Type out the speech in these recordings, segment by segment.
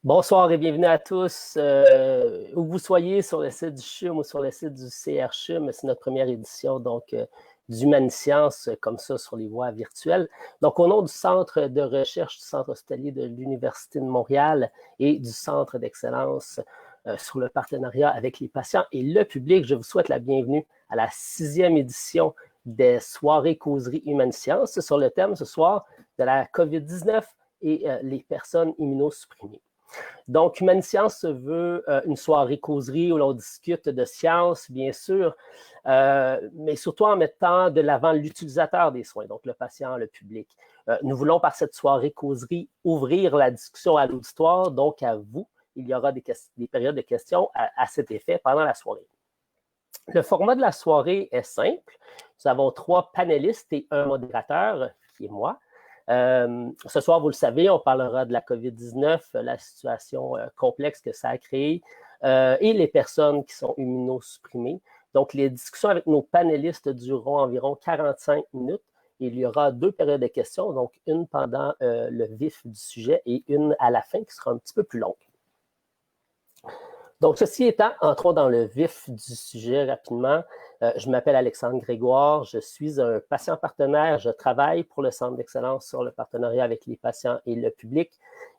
Bonsoir et bienvenue à tous. Où vous soyez sur le site du CHUM ou sur le site du CRCHUM, c'est notre première édition d'Humanisciences comme ça sur les voies virtuelles. Donc, au nom du Centre de recherche du Centre hospitalier de l'Université de Montréal et du Centre d'excellence sur le partenariat avec les patients et le public, je vous souhaite la bienvenue à la 6e édition des soirées causeries Humanisciences sur le thème ce soir de la COVID-19 et les personnes immunosupprimées. Donc, Humanisciences se veut une soirée causerie où l'on discute de sciences, bien sûr, mais surtout en mettant de l'avant l'utilisateur des soins, donc le patient, le public. Nous voulons, par cette soirée causerie, ouvrir la discussion à l'auditoire, donc à vous. Il y aura des périodes de questions à cet effet pendant la soirée. Le format de la soirée est simple. Nous avons 3 panélistes et un modérateur, qui est moi. Ce soir, vous le savez, on parlera de la COVID-19, la situation complexe que ça a créée et les personnes qui sont immunosupprimées. Donc, les discussions avec nos panélistes dureront environ 45 minutes. Il y aura 2 périodes de questions, donc une pendant le vif du sujet et une à la fin qui sera un petit peu plus longue. Donc, ceci étant, entrons dans le vif du sujet rapidement. Je m'appelle Alexandre Grégoire, je suis un patient partenaire, je travaille pour le Centre d'excellence sur le partenariat avec les patients et le public.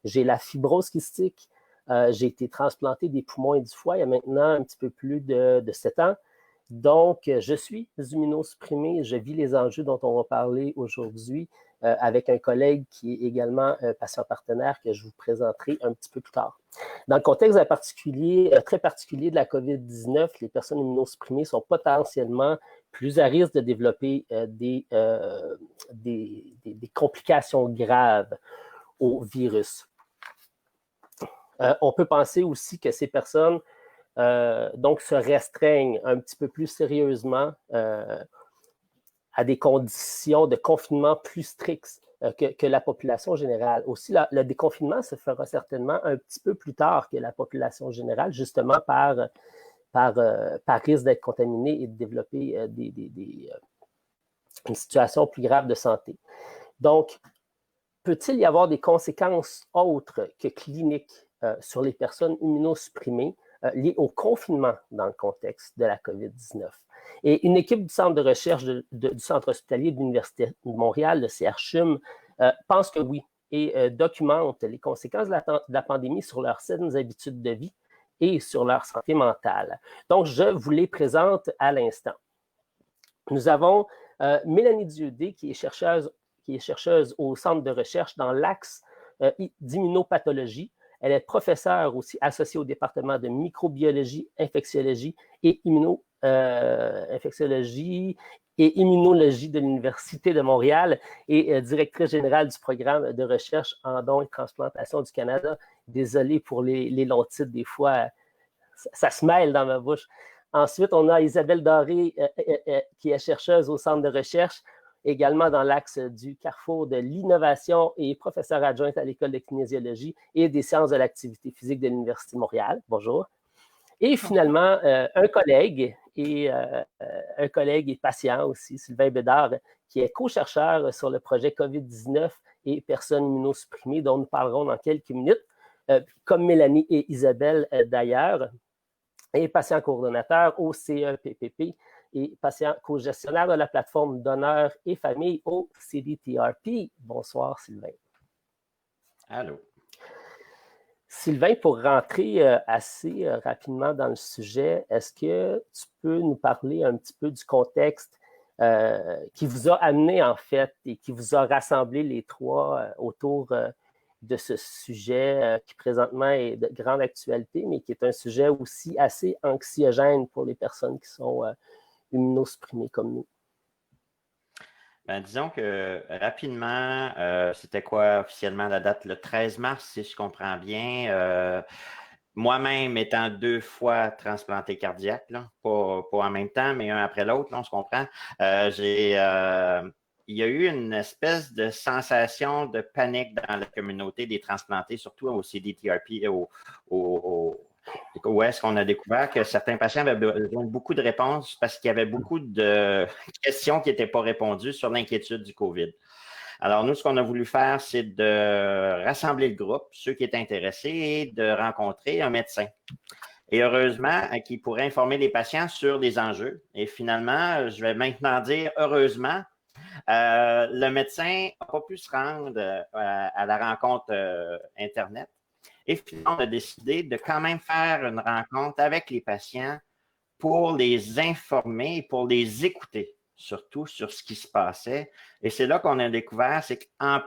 J'ai la fibrose kystique, j'ai été transplanté des poumons et du foie il y a maintenant un petit peu plus de 7 ans. Donc, je suis immunosupprimé, je vis les enjeux dont on va parler aujourd'hui avec un collègue qui est également un patient partenaire que je vous présenterai un petit peu plus tard. Dans le contexte très particulier de la COVID-19, les personnes immunosupprimées sont potentiellement plus à risque de développer des complications graves au virus. On peut penser aussi que ces personnes donc se restreignent un petit peu plus sérieusement à des conditions de confinement plus strictes que la population générale. Aussi, le déconfinement se fera certainement un petit peu plus tard que la population générale, justement par risque d'être contaminé et de développer une situation plus grave de santé. Donc, peut-il y avoir des conséquences autres que cliniques sur les personnes immunosupprimées liées au confinement dans le contexte de la COVID-19? Et une équipe du centre de recherche du centre hospitalier de l'Université de Montréal, le CRCHUM, pense que oui et documente les conséquences de la pandémie sur leurs saines habitudes de vie et sur leur santé mentale. Donc, je vous les présente à l'instant. Nous avons Mélanie Dieudé, qui est chercheuse au centre de recherche dans l'axe d'immunopathologie. Elle est professeure aussi associée au département de microbiologie, infectiologie et immunologie de l'Université de Montréal et directrice générale du programme de recherche en dons et transplantation du Canada. Désolé pour les longs titres, des fois, ça se mêle dans ma bouche. Ensuite, on a Isabelle Doré, qui est chercheuse au centre de recherche, également dans l'axe du carrefour de l'innovation et professeure adjointe à l'École de kinésiologie et des sciences de l'activité physique de l'Université de Montréal. Bonjour. Et finalement, un collègue et patient aussi, Sylvain Bédard, qui est co-chercheur sur le projet COVID-19 et personnes immunosupprimées, dont nous parlerons dans quelques minutes, comme Mélanie et Isabelle d'ailleurs, et patient coordonnateur au CEPPP et patient co-gestionnaire de la plateforme Donneurs et Familles au CDTRP. Bonsoir, Sylvain. Allô. Sylvain, pour rentrer assez rapidement dans le sujet, est-ce que tu peux nous parler un petit peu du contexte qui vous a amené, en fait, et qui vous a rassemblé les 3 autour de ce sujet qui présentement est de grande actualité, mais qui est un sujet aussi assez anxiogène pour les personnes qui sont immunosupprimées comme nous? Ben, disons que rapidement, c'était quoi officiellement la date? Le 13 mars, si je comprends bien. Moi-même étant 2 fois transplanté cardiaque, là, pas en même temps, mais un après l'autre, on se comprend. Il y a eu une espèce de sensation de panique dans la communauté des transplantés, surtout au CDTRP, où est-ce qu'on a découvert que certains patients avaient besoin de beaucoup de réponses parce qu'il y avait beaucoup de questions qui n'étaient pas répondues sur l'inquiétude du COVID. Alors, nous, ce qu'on a voulu faire, c'est de rassembler le groupe, ceux qui étaient intéressés, et de rencontrer un médecin. Et heureusement, qui pourrait informer les patients sur les enjeux. Et finalement, je vais maintenant dire heureusement, le médecin n'a pas pu se rendre à la rencontre Internet. Et finalement, on a décidé de quand même faire une rencontre avec les patients pour les informer et pour les écouter, surtout sur ce qui se passait. Et c'est là qu'on a découvert, c'est qu'en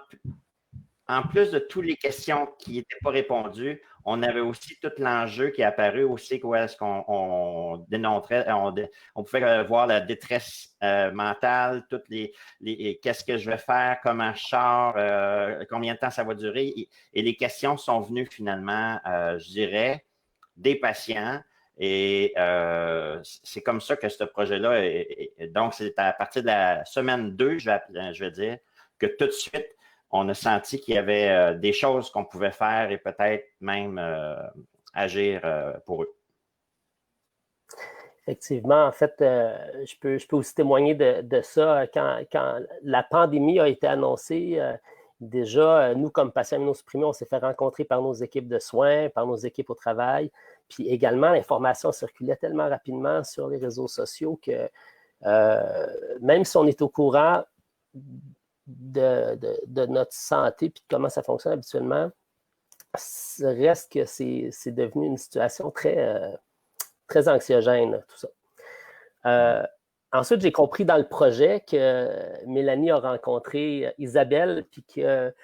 plus de toutes les questions qui n'étaient pas répondues, on avait aussi tout l'enjeu qui est apparu aussi, où est-ce qu'on dénontrait, on pouvait voir la détresse mentale, toutes qu'est-ce que je vais faire, comment je sors, combien de temps ça va durer. Et les questions sont venues finalement, je dirais, des patients. Et c'est comme ça que ce projet-là donc, c'est à partir de la semaine 2, je vais dire, que tout de suite, on a senti qu'il y avait des choses qu'on pouvait faire et peut-être même agir pour eux. Effectivement, en fait, je peux aussi témoigner de ça. Quand la pandémie a été annoncée, déjà, nous, comme patients immunosupprimés, on s'est fait rencontrer par nos équipes de soins, par nos équipes au travail. Puis également, l'information circulait tellement rapidement sur les réseaux sociaux que même si on est au courant de notre santé et de comment ça fonctionne habituellement, reste que c'est devenu une situation très, très anxiogène, tout ça. Ensuite, j'ai compris dans le projet que Mélanie a rencontré Isabelle, puis que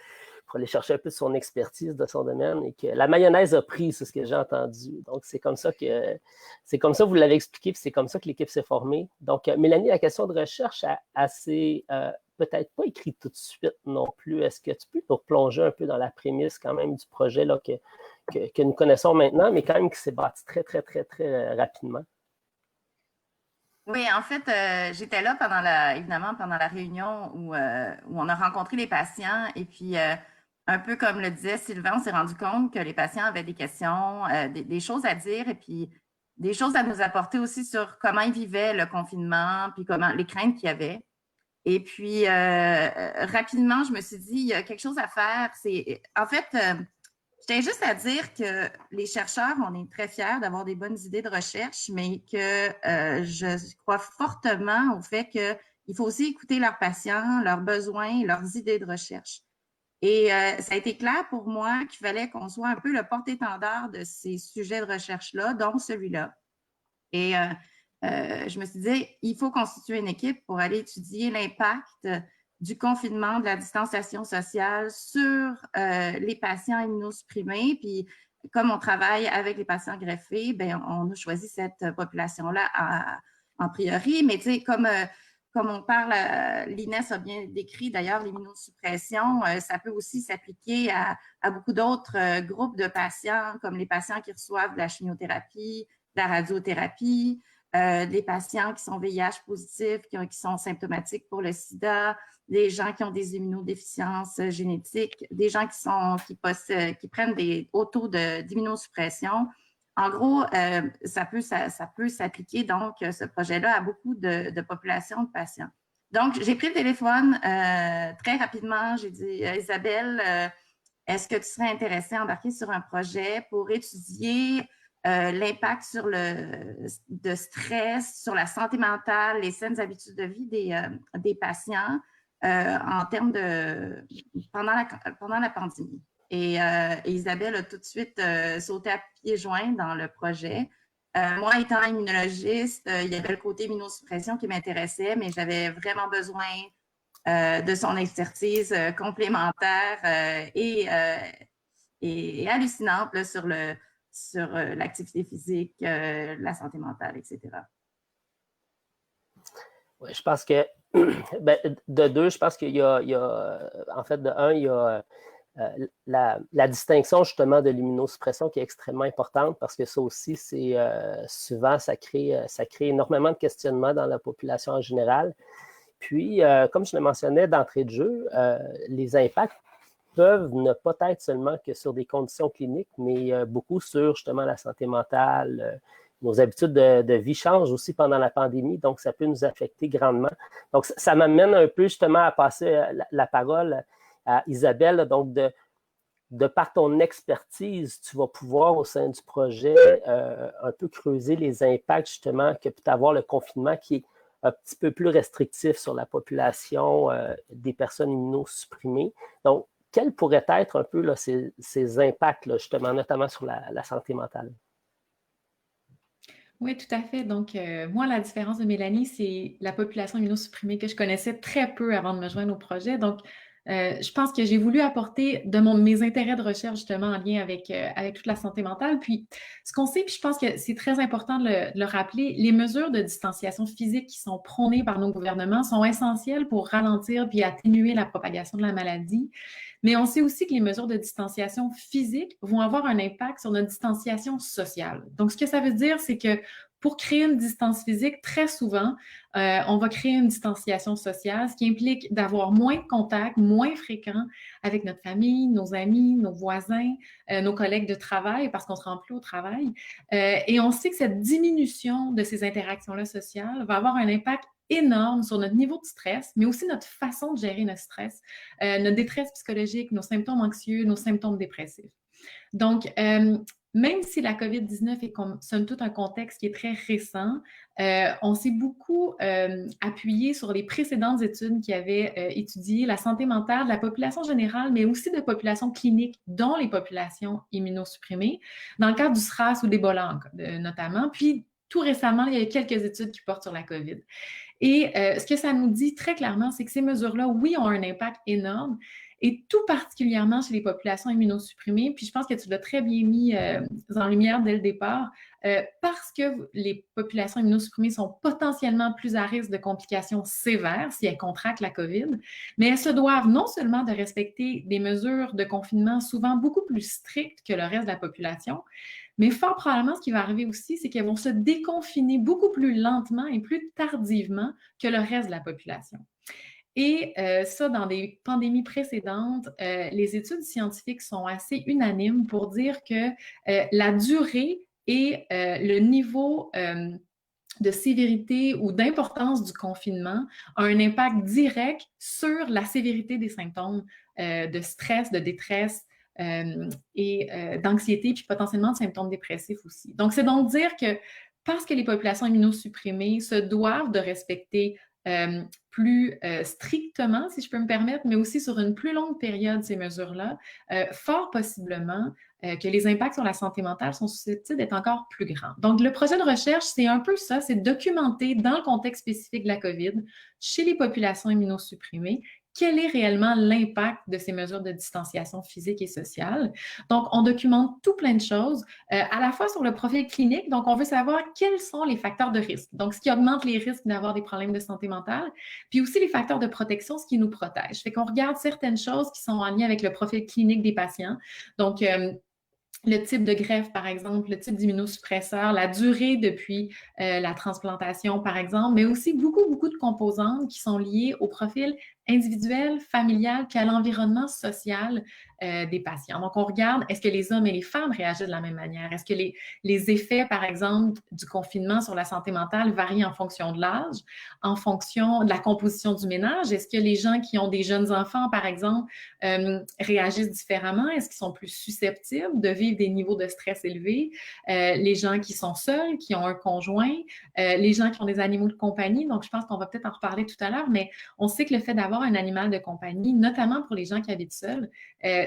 pour aller chercher un peu de son expertise de son domaine, et que la mayonnaise a pris, c'est ce que j'ai entendu. Donc, c'est comme ça, vous l'avez expliqué, puis c'est comme ça que l'équipe s'est formée. Donc, Mélanie, la question de recherche a assez peut-être pas écrit tout de suite non plus. Est-ce que tu peux nous replonger un peu dans la prémisse quand même du projet là, que nous connaissons maintenant, mais quand même qui s'est bâti très, très, très, très rapidement? Oui, en fait, j'étais là évidemment pendant la réunion où on a rencontré les patients et puis un peu comme le disait Sylvain, on s'est rendu compte que les patients avaient des questions, des choses à dire et puis des choses à nous apporter aussi sur comment ils vivaient le confinement, puis les craintes qu'il y avait. Et puis, rapidement, je me suis dit, il y a quelque chose à faire. En fait, je tiens juste à dire que les chercheurs, on est très fiers d'avoir des bonnes idées de recherche, mais que je crois fortement au fait qu'il faut aussi écouter leurs patients, leurs besoins, leurs idées de recherche. Et ça a été clair pour moi qu'il fallait qu'on soit un peu le porte-étendard de ces sujets de recherche-là, dont celui-là. Et je me suis dit, il faut constituer une équipe pour aller étudier l'impact du confinement, de la distanciation sociale sur les patients immunosupprimés. Puis, comme on travaille avec les patients greffés, bien, on a choisi cette population-là en priori. Mais tu sais, comme on parle, l'INES a bien décrit d'ailleurs l'immunosuppression, ça peut aussi s'appliquer à beaucoup d'autres groupes de patients, comme les patients qui reçoivent de la chimiothérapie, de la radiothérapie, des patients qui sont VIH positifs, qui sont symptomatiques pour le sida, des gens qui ont des immunodéficiences génétiques, des gens qui prennent des hauts taux d'immunosuppression. En gros, ça peut s'appliquer, donc, ce projet-là à beaucoup de populations de patients. Donc, j'ai pris le téléphone très rapidement. J'ai dit, Isabelle, est-ce que tu serais intéressée à embarquer sur un projet pour étudier l'impact de stress, sur la santé mentale, les saines habitudes de vie des patients en termes pendant la pandémie. Et Isabelle a tout de suite sauté à pieds joints dans le projet. Moi, étant immunologiste, il y avait le côté immunosuppression qui m'intéressait, mais j'avais vraiment besoin de son expertise complémentaire et hallucinante là, sur l'activité physique, la santé mentale, etc. Oui, je pense que ben, de deux, je pense qu'il y a en fait, de un, il y a la distinction justement de l'immunosuppression qui est extrêmement importante parce que ça aussi, c'est souvent, ça crée énormément de questionnements dans la population en général. Puis, comme je le mentionnais d'entrée de jeu, les impacts peuvent ne pas être seulement que sur des conditions cliniques, mais beaucoup sur justement la santé mentale, nos habitudes de vie changent aussi pendant la pandémie, donc ça peut nous affecter grandement. Donc, ça m'amène un peu justement à passer la parole à Isabelle. Donc, de par ton expertise, tu vas pouvoir, au sein du projet, un peu creuser les impacts justement que peut avoir le confinement qui est un petit peu plus restrictif sur la population des personnes immunosupprimées. Donc, quels pourraient être un peu là, ces impacts, là, justement, notamment sur la santé mentale? Oui, tout à fait. Donc, moi, la différence de Mélanie, c'est la population immunosupprimée que je connaissais très peu avant de me joindre au projet. Donc, je pense que j'ai voulu apporter de mes intérêts de recherche justement en lien avec toute la santé mentale. Puis, ce qu'on sait, puis je pense que c'est très important de le rappeler, les mesures de distanciation physique qui sont prônées par nos gouvernements sont essentielles pour ralentir puis atténuer la propagation de la maladie. Mais on sait aussi que les mesures de distanciation physique vont avoir un impact sur notre distanciation sociale. Donc, ce que ça veut dire, c'est que pour créer une distance physique, très souvent, on va créer une distanciation sociale, ce qui implique d'avoir moins de contacts, moins fréquents avec notre famille, nos amis, nos voisins, nos collègues de travail, parce qu'on ne se rend plus au travail. Et on sait que cette diminution de ces interactions-là sociales va avoir un impact énorme sur notre niveau de stress, mais aussi notre façon de gérer notre stress, notre détresse psychologique, nos symptômes anxieux, nos symptômes dépressifs. Donc, même si la COVID-19 est somme toute un contexte qui est très récent, on s'est beaucoup appuyé sur les précédentes études qui avaient étudié la santé mentale de la population générale, mais aussi de populations cliniques, dont les populations immunosupprimées, dans le cadre du SRAS ou d'Ebola notamment. Puis, tout récemment, il y a quelques études qui portent sur la COVID. Et ce que ça nous dit très clairement, c'est que ces mesures-là, oui, ont un impact énorme, et tout particulièrement chez les populations immunosupprimées. Puis je pense que tu l'as très bien mis en lumière dès le départ, parce que les populations immunosupprimées sont potentiellement plus à risque de complications sévères si elles contractent la COVID, mais elles se doivent non seulement de respecter des mesures de confinement souvent beaucoup plus strictes que le reste de la population, mais fort probablement, ce qui va arriver aussi, c'est qu'elles vont se déconfiner beaucoup plus lentement et plus tardivement que le reste de la population. Et ça, dans des pandémies précédentes, les études scientifiques sont assez unanimes pour dire que la durée et le niveau de sévérité ou d'importance du confinement a un impact direct sur la sévérité des symptômes de stress, de détresse, et d'anxiété, puis potentiellement de symptômes dépressifs aussi. Donc, c'est donc dire que parce que les populations immunosupprimées se doivent de respecter plus strictement, si je peux me permettre, mais aussi sur une plus longue période, ces mesures-là, fort possiblement que les impacts sur la santé mentale sont susceptibles d'être encore plus grands. Donc, le projet de recherche, c'est un peu ça, c'est documenter dans le contexte spécifique de la COVID, chez les populations immunosupprimées, quel est réellement l'impact de ces mesures de distanciation physique et sociale. Donc, on documente tout plein de choses, à la fois sur le profil clinique, donc on veut savoir quels sont les facteurs de risque, donc ce qui augmente les risques d'avoir des problèmes de santé mentale, puis aussi les facteurs de protection, ce qui nous protège. Fait qu'on regarde certaines choses qui sont en lien avec le profil clinique des patients, donc le type de greffe, par exemple, le type d'immunosuppresseur, la durée depuis la transplantation, par exemple, mais aussi beaucoup de composantes qui sont liées au profil individuel, familial, puis à l'environnement social des patients. Donc, on regarde, est-ce que les hommes et les femmes réagissent de la même manière? Est-ce que les effets, par exemple, du confinement sur la santé mentale varient en fonction de l'âge, en fonction de la composition du ménage? Est-ce que les gens qui ont des jeunes enfants, par exemple, réagissent différemment? Est-ce qu'ils sont plus susceptibles de vivre des niveaux de stress élevés? Les gens qui sont seuls, qui ont un conjoint, les gens qui ont des animaux de compagnie. Donc, je pense qu'on va peut-être en reparler tout à l'heure, mais on sait que le fait d'avoir un animal de compagnie, notamment pour les gens qui habitent seuls,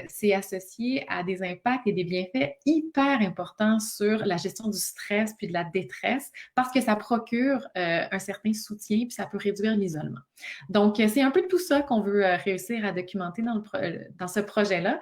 c'est associé à des impacts et des bienfaits hyper importants sur la gestion du stress puis de la détresse, parce que ça procure un certain soutien puis ça peut réduire l'isolement. Donc, c'est un peu tout ça qu'on veut réussir à documenter dans ce projet-là,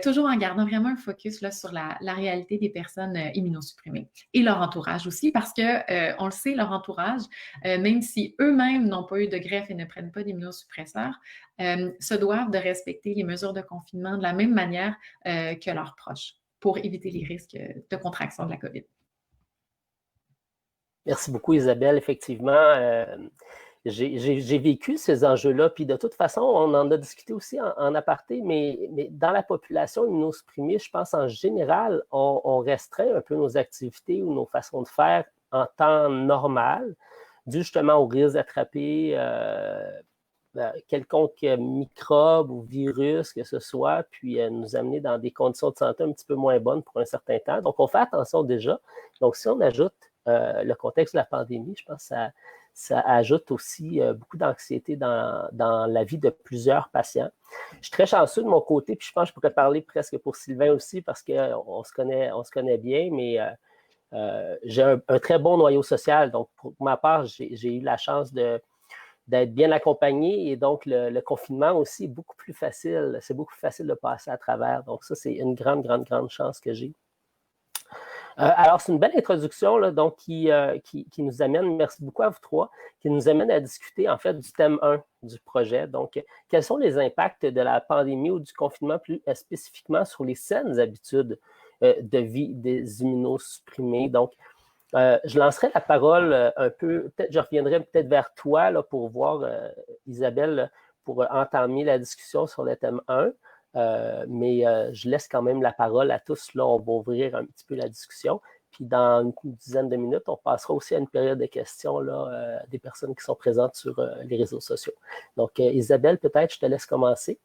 toujours en gardant vraiment un focus là, sur la réalité des personnes immunosupprimées et leur entourage aussi, parce que, on le sait, leur entourage, même si eux-mêmes n'ont pas eu de greffe et ne prennent pas d'immunosuppresseurs, se doivent de respecter les mesures de confinement de la même manière que leurs proches pour éviter les risques de contraction de la COVID. Merci beaucoup, Isabelle. Effectivement, j'ai vécu ces enjeux-là. Puis de toute façon, on en a discuté aussi en aparté, mais dans la population immunosupprimée, je pense en général, on restreint un peu nos activités ou nos façons de faire en temps normal, dû justement au risque d'attraper quelconque microbe ou virus que ce soit, puis nous amener dans des conditions de santé un petit peu moins bonnes pour un certain temps. Donc, on fait attention déjà. Donc, si on ajoute le contexte de la pandémie, je pense que ça ajoute aussi beaucoup d'anxiété dans la vie de plusieurs patients. Je suis très chanceux de mon côté, puis je pense que je pourrais parler presque pour Sylvain aussi parce qu'on se connaît bien, mais j'ai un très bon noyau social. Donc, pour ma part, j'ai eu la chance d'être bien accompagné et donc le confinement aussi est beaucoup plus facile. C'est beaucoup plus facile de passer à travers. Donc, ça, c'est une grande, grande, grande chance que j'ai. Alors, c'est une belle introduction là, donc, qui nous amène, merci beaucoup à vous trois, qui nous amène à discuter en fait du thème 1 du projet. Donc, quels sont les impacts de la pandémie ou du confinement plus spécifiquement sur les saines habitudes de vie des immunosupprimés? Donc, je lancerai la parole un peu, peut-être je reviendrai peut-être vers toi là, pour voir, Isabelle, pour entamer la discussion sur le thème 1. Mais je laisse quand même la parole à tous. Là, on va ouvrir un petit peu la discussion. Puis dans une dizaine de minutes, on passera aussi à une période de questions là, des personnes qui sont présentes sur les réseaux sociaux. Donc, Isabelle, peut-être je te laisse commencer.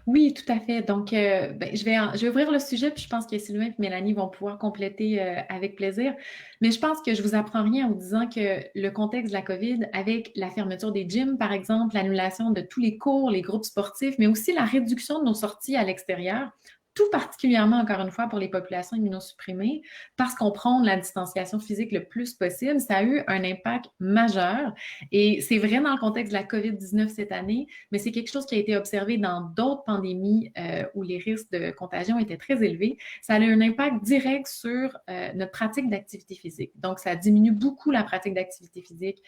Oui, tout à fait. Donc, je vais ouvrir le sujet, puis je pense que Sylvain et Mélanie vont pouvoir compléter avec plaisir. Mais je pense que je vous apprends rien en vous disant que le contexte de la COVID, avec la fermeture des gyms, par exemple, l'annulation de tous les cours, les groupes sportifs, mais aussi la réduction de nos sorties à l'extérieur, tout particulièrement, encore une fois, pour les populations immunosupprimées, parce qu'on prône la distanciation physique le plus possible, ça a eu un impact majeur. Et c'est vrai dans le contexte de la COVID-19 cette année, mais c'est quelque chose qui a été observé dans d'autres pandémies où les risques de contagion étaient très élevés. Ça a eu un impact direct sur notre pratique d'activité physique. Donc, ça diminue beaucoup la pratique d'activité physique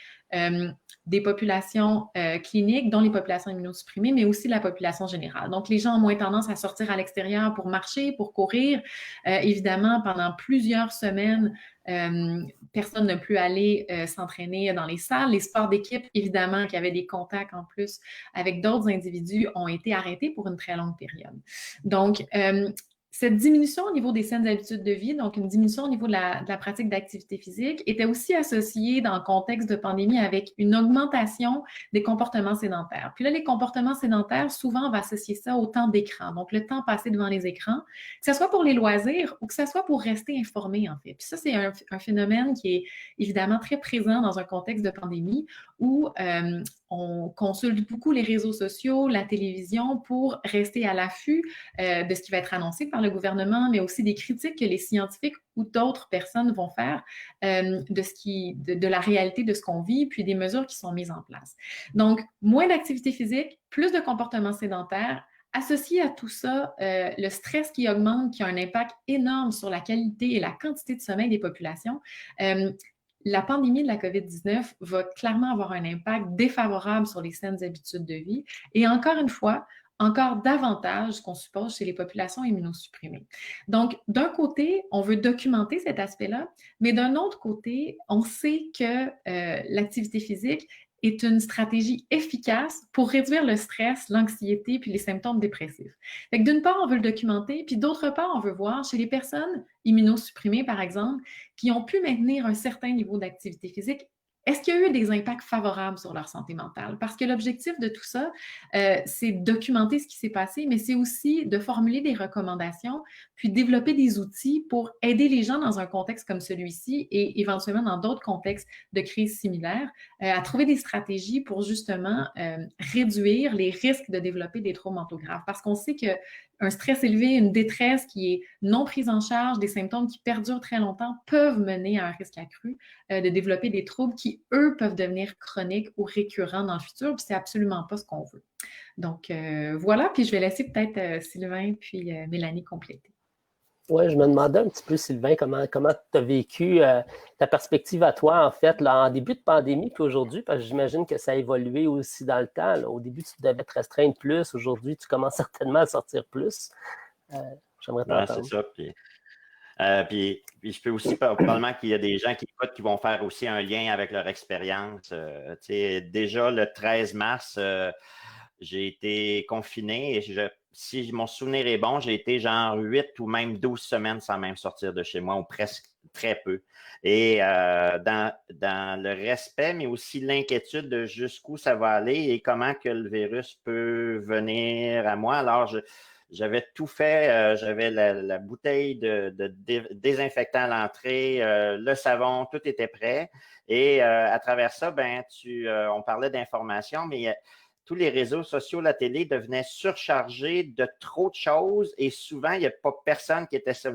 des populations cliniques, dont les populations immunosupprimées, mais aussi la population générale. Donc, les gens ont moins tendance à sortir à l'extérieur pour marcher, pour courir. Évidemment, pendant plusieurs semaines, personne n'a pu aller s'entraîner dans les salles. Les sports d'équipe, évidemment, qui avaient des contacts en plus avec d'autres individus, ont été arrêtés pour une très longue période. Donc, cette diminution au niveau des saines habitudes de vie, donc une diminution au niveau de la pratique d'activité physique, était aussi associée dans le contexte de pandémie avec une augmentation des comportements sédentaires. Puis là, les comportements sédentaires, souvent, on va associer ça au temps d'écran, donc le temps passé devant les écrans, que ce soit pour les loisirs ou que ce soit pour rester informé, en fait. Puis ça, c'est un phénomène qui est évidemment très présent dans un contexte de pandémie où on consulte beaucoup les réseaux sociaux, la télévision pour rester à l'affût de ce qui va être annoncé par le gouvernement, mais aussi des critiques que les scientifiques ou d'autres personnes vont faire de la réalité de ce qu'on vit, puis des mesures qui sont mises en place. Donc, moins d'activité physique, plus de comportements sédentaires. Associé à tout ça, le stress qui augmente, qui a un impact énorme sur la qualité et la quantité de sommeil des populations, la pandémie de la COVID-19 va clairement avoir un impact défavorable sur les saines habitudes de vie. Et encore une fois, encore davantage qu'on suppose chez les populations immunosupprimées. Donc, d'un côté, on veut documenter cet aspect-là, mais d'un autre côté, on sait que l'activité physique est une stratégie efficace pour réduire le stress, l'anxiété puis les symptômes dépressifs. Fait que d'une part, on veut le documenter, puis d'autre part, on veut voir chez les personnes immunosupprimées, par exemple, qui ont pu maintenir un certain niveau d'activité physique, est-ce qu'il y a eu des impacts favorables sur leur santé mentale? Parce que l'objectif de tout ça, c'est de documenter ce qui s'est passé, mais c'est aussi de formuler des recommandations, puis développer des outils pour aider les gens dans un contexte comme celui-ci et éventuellement dans d'autres contextes de crise similaires, à trouver des stratégies pour justement réduire les risques de développer des troubles mentaux graves. Parce qu'on sait qu'un stress élevé, une détresse qui est non prise en charge, des symptômes qui perdurent très longtemps peuvent mener à un risque accru de développer des troubles qui, eux, peuvent devenir chroniques ou récurrents dans le futur, puis c'est absolument pas ce qu'on veut. Donc, voilà, puis je vais laisser peut-être Sylvain puis Mélanie compléter. Oui, je me demandais un petit peu, Sylvain, comment tu as vécu ta perspective à toi, en fait, là, en début de pandémie, puis aujourd'hui, parce que j'imagine que ça a évolué aussi dans le temps. Là. Au début, tu devais te restreindre plus. Aujourd'hui, tu commences certainement à sortir plus. J'aimerais t'entendre. C'est ça. Puis, Puis je peux aussi, probablement qu'il y a des gens qui écoutent qui vont faire aussi un lien avec leur expérience. Déjà, le 13 mars, j'ai été confiné et si mon souvenir est bon, j'ai été genre 8 ou même 12 semaines sans même sortir de chez moi, ou presque très peu. Et dans le respect, mais aussi l'inquiétude de jusqu'où ça va aller et comment que le virus peut venir à moi. Alors, j'avais tout fait. J'avais la bouteille de désinfectant à l'entrée, le savon, tout était prêt. Et à travers ça, on parlait d'information, mais tous les réseaux sociaux, la télé devenaient surchargés de trop de choses et souvent, il n'y a pas personne qui était sur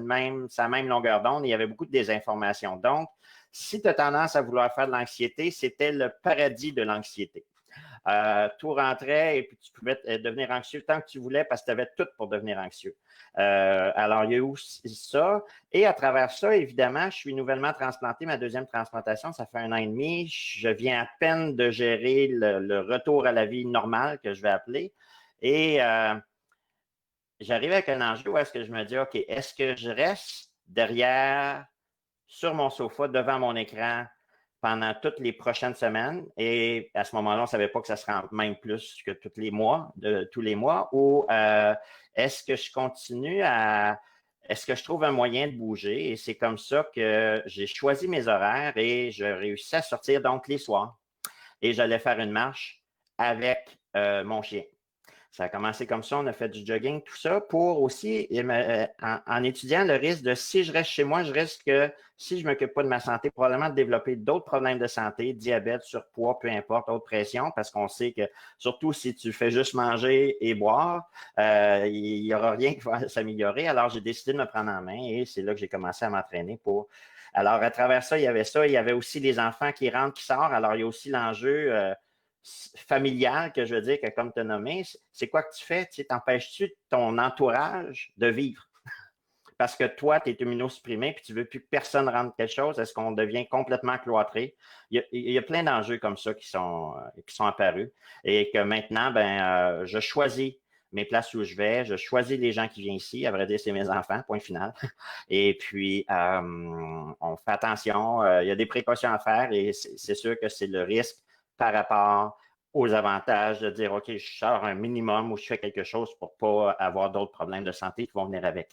sa même longueur d'onde. Il y avait beaucoup de désinformation. Donc, si tu as tendance à vouloir faire de l'anxiété, c'était le paradis de l'anxiété. Tout rentrait et puis tu pouvais devenir anxieux tant que tu voulais parce que tu avais tout pour devenir anxieux. Alors, il y a eu aussi ça. Et à travers ça, évidemment, je suis nouvellement transplanté. Ma deuxième transplantation, ça fait 1 an et demi. Je viens à peine de gérer le retour à la vie normale, que je vais appeler. Et j'arrive avec un enjeu où est-ce que je me dis, OK, est-ce que je reste derrière, sur mon sofa, devant mon écran, pendant toutes les prochaines semaines, et à ce moment-là, on ne savait pas que ça serait même plus que tous les mois, ou est-ce que je continue est-ce que je trouve un moyen de bouger? Et c'est comme ça que j'ai choisi mes horaires et je réussis à sortir donc les soirs. Et j'allais faire une marche avec mon chien. Ça a commencé comme ça, on a fait du jogging, tout ça, pour aussi, en étudiant le risque de si je reste chez moi, je risque que si je ne m'occupe pas de ma santé, probablement de développer d'autres problèmes de santé, diabète, surpoids, peu importe, haute pression, parce qu'on sait que surtout si tu fais juste manger et boire, il n'y aura rien qui va s'améliorer. Alors, j'ai décidé de me prendre en main et c'est là que j'ai commencé à m'entraîner pour. Alors, à travers ça, il y avait aussi les enfants qui rentrent, qui sortent. Alors, il y a aussi l'enjeu familial, que je veux dire, que comme tu as nommé, c'est quoi que tu fais? T'empêches-tu ton entourage de vivre? Parce que toi, tu es immunosupprimé puis tu ne veux plus que personne rentre quelque chose. Est-ce qu'on devient complètement cloîtré? Il y a plein d'enjeux comme ça qui sont apparus. Et que maintenant, je choisis mes places où je vais. Je choisis les gens qui viennent ici. À vrai dire, c'est mes enfants, point final. Et puis, on fait attention. Il y a des précautions à faire et c'est sûr que c'est le risque par rapport aux avantages de dire, OK, je sors un minimum ou je fais quelque chose pour ne pas avoir d'autres problèmes de santé qui vont venir avec.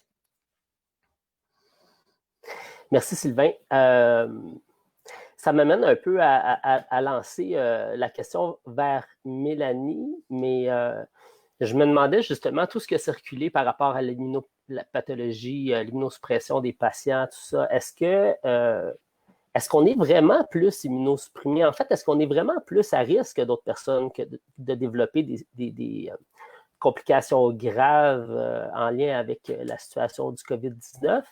Merci, Sylvain. Ça m'amène un peu à lancer la question vers Mélanie, mais je me demandais justement tout ce qui a circulé par rapport à la pathologie, l'immunosuppression des patients, tout ça. Est-ce qu'on est vraiment plus immunosupprimé? En fait, est-ce qu'on est vraiment plus à risque que d'autres personnes de développer des complications graves en lien avec la situation du COVID-19?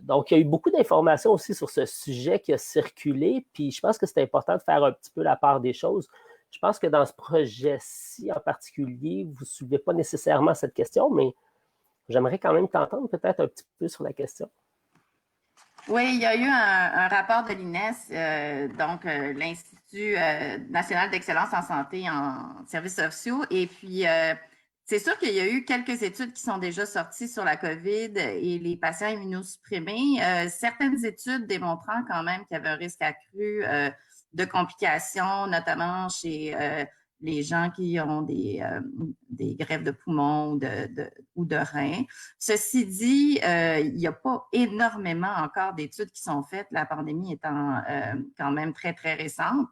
Donc, il y a eu beaucoup d'informations aussi sur ce sujet qui a circulé, puis je pense que c'est important de faire un petit peu la part des choses. Je pense que dans ce projet-ci en particulier, vous ne soulevez pas nécessairement cette question, mais j'aimerais quand même t'entendre peut-être un petit peu sur la question. Oui, il y a eu un rapport de l'INES, donc l'Institut national d'excellence en santé en services sociaux. Et puis, c'est sûr qu'il y a eu quelques études qui sont déjà sorties sur la COVID et les patients immunosupprimés. Certaines études démontrant quand même qu'il y avait un risque accru de complications, notamment chez les gens qui ont des greffes de poumons ou de reins. Ceci dit, il n'y a pas énormément encore d'études qui sont faites, la pandémie étant quand même très, très récente.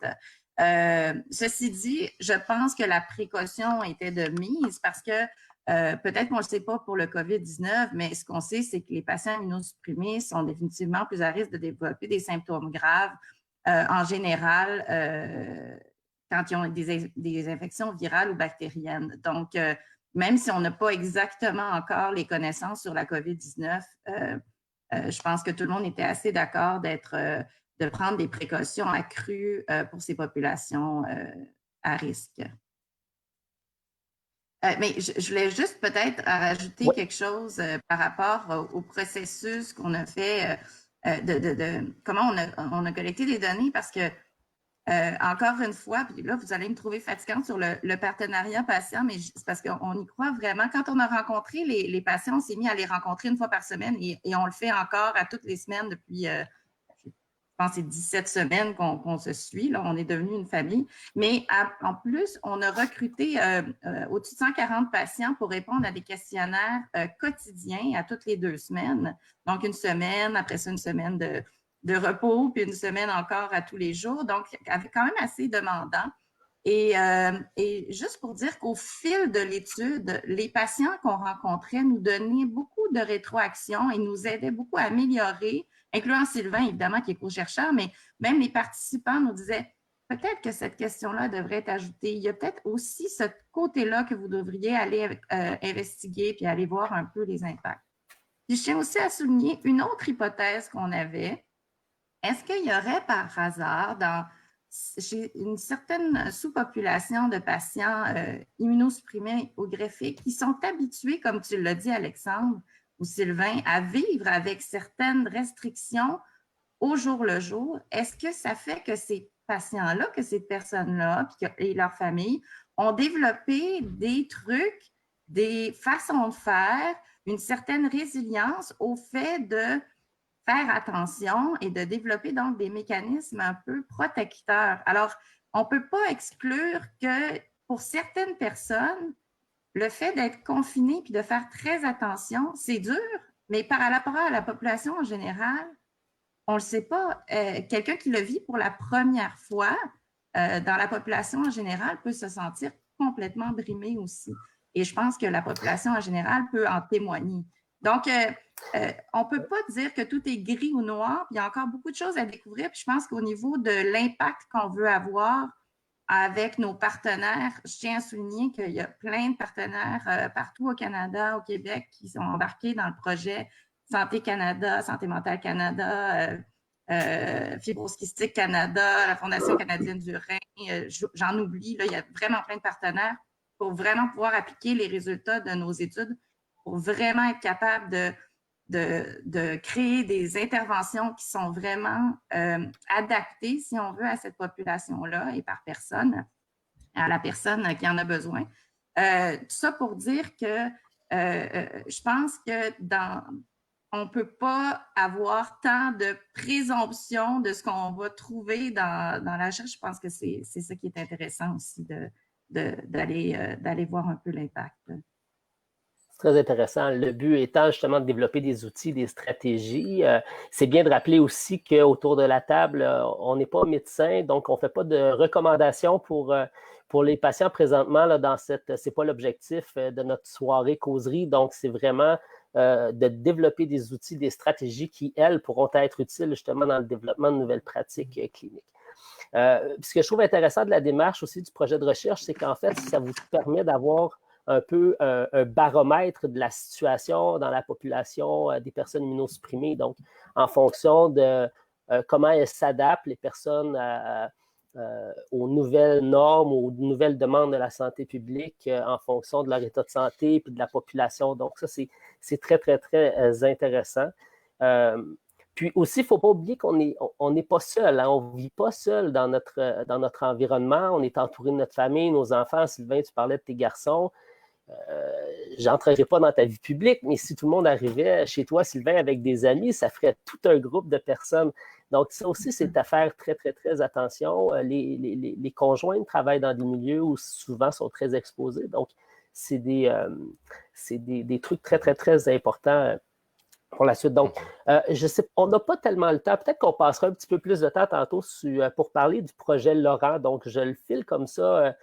Ceci dit, je pense que la précaution était de mise parce que peut-être qu'on ne le sait pas pour le COVID-19, mais ce qu'on sait, c'est que les patients immunosupprimés sont définitivement plus à risque de développer des symptômes graves en général quand ils ont des infections virales ou bactériennes. Donc, même si on n'a pas exactement encore les connaissances sur la COVID-19, je pense que tout le monde était assez d'accord de prendre des précautions accrues pour ces populations à risque. Mais je voulais juste peut-être rajouter quelque chose par rapport au processus qu'on a fait, de comment on a collecté les données, parce que encore une fois, puis là, vous allez me trouver fatigante sur le partenariat patient, mais c'est parce qu'on y croit vraiment. Quand on a rencontré les patients, on s'est mis à les rencontrer une fois par semaine et on le fait encore à toutes les semaines depuis, je pense, c'est 17 semaines qu'on se suit. Là, on est devenu une famille. Mais en plus, on a recruté au-dessus de 140 patients pour répondre à des questionnaires quotidiens à toutes les 2 semaines. Donc, une semaine, après ça, une semaine de repos, puis une semaine encore à tous les jours. Donc, quand même assez demandant. Et juste pour dire qu'au fil de l'étude, les patients qu'on rencontrait nous donnaient beaucoup de rétroactions et nous aidaient beaucoup à améliorer, incluant Sylvain, évidemment, qui est co-chercheur, mais même les participants nous disaient peut-être que cette question-là devrait être ajoutée. Il y a peut-être aussi ce côté-là que vous devriez aller investiguer puis aller voir un peu les impacts. Puis je tiens aussi à souligner une autre hypothèse qu'on avait. Est-ce qu'il y aurait par hasard chez une certaine sous-population de patients immunosupprimés ou greffés qui sont habitués, comme tu l'as dit, Alexandre ou Sylvain, à vivre avec certaines restrictions au jour le jour? Est-ce que ça fait que ces patients-là, que ces personnes-là et leurs familles ont développé des trucs, des façons de faire, une certaine résilience au fait de faire attention et de développer donc des mécanismes un peu protecteurs? Alors, on ne peut pas exclure que pour certaines personnes, le fait d'être confiné puis de faire très attention, c'est dur, mais par rapport à la population en général, on ne le sait pas. Quelqu'un qui le vit pour la première fois dans la population en général peut se sentir complètement brimé aussi. Et je pense que la population en général peut en témoigner. Donc, on ne peut pas dire que tout est gris ou noir. Il y a encore beaucoup de choses à découvrir. Puis je pense qu'au niveau de l'impact qu'on veut avoir avec nos partenaires, je tiens à souligner qu'il y a plein de partenaires partout au Canada, au Québec, qui sont embarqués dans le projet Santé Canada, Santé mentale Canada, Fibrose Kystique Canada, la Fondation canadienne du rein. J'en oublie, là, il y a vraiment plein de partenaires pour vraiment pouvoir appliquer les résultats de nos études, pour vraiment être capable de créer des interventions qui sont vraiment adaptées, si on veut, à cette population-là et par personne, à la personne qui en a besoin. Tout ça pour dire que je pense que on ne peut pas avoir tant de présomption de ce qu'on va trouver dans la recherche. Je pense que c'est ça qui est intéressant aussi d'aller voir un peu l'impact. Très intéressant. Le but étant justement de développer des outils, des stratégies. C'est bien de rappeler aussi qu'autour de la table, on n'est pas médecin, donc on ne fait pas de recommandations pour les patients présentement. Là, c'est pas l'objectif de notre soirée causerie, donc c'est vraiment de développer des outils, des stratégies qui, elles, pourront être utiles justement dans le développement de nouvelles pratiques cliniques. Ce que je trouve intéressant de la démarche aussi du projet de recherche, c'est qu'en fait, ça vous permet d'avoir un peu un baromètre de la situation dans la population des personnes immunosupprimées. Donc, en fonction de comment elles s'adaptent, les personnes aux nouvelles normes, aux nouvelles demandes de la santé publique en fonction de leur état de santé et de la population. Donc, ça, c'est très, très, très intéressant. Puis aussi, il ne faut pas oublier qu'on n'est pas seul. Hein? On ne vit pas seul dans notre environnement. On est entouré de notre famille, nos enfants. Sylvain, tu parlais de tes garçons. Je n'entrerai pas dans ta vie publique, mais si tout le monde arrivait chez toi, Sylvain, avec des amis, ça ferait tout un groupe de personnes. Donc, ça aussi, c'est à faire très, très, très attention. Les conjoints travaillent dans des milieux où souvent sont très exposés. Donc, c'est des trucs très, très, très importants pour la suite. Donc, je sais, on n'a pas tellement le temps. Peut-être qu'on passera un petit peu plus de temps tantôt pour parler du projet Laurent. Donc, je le file comme ça.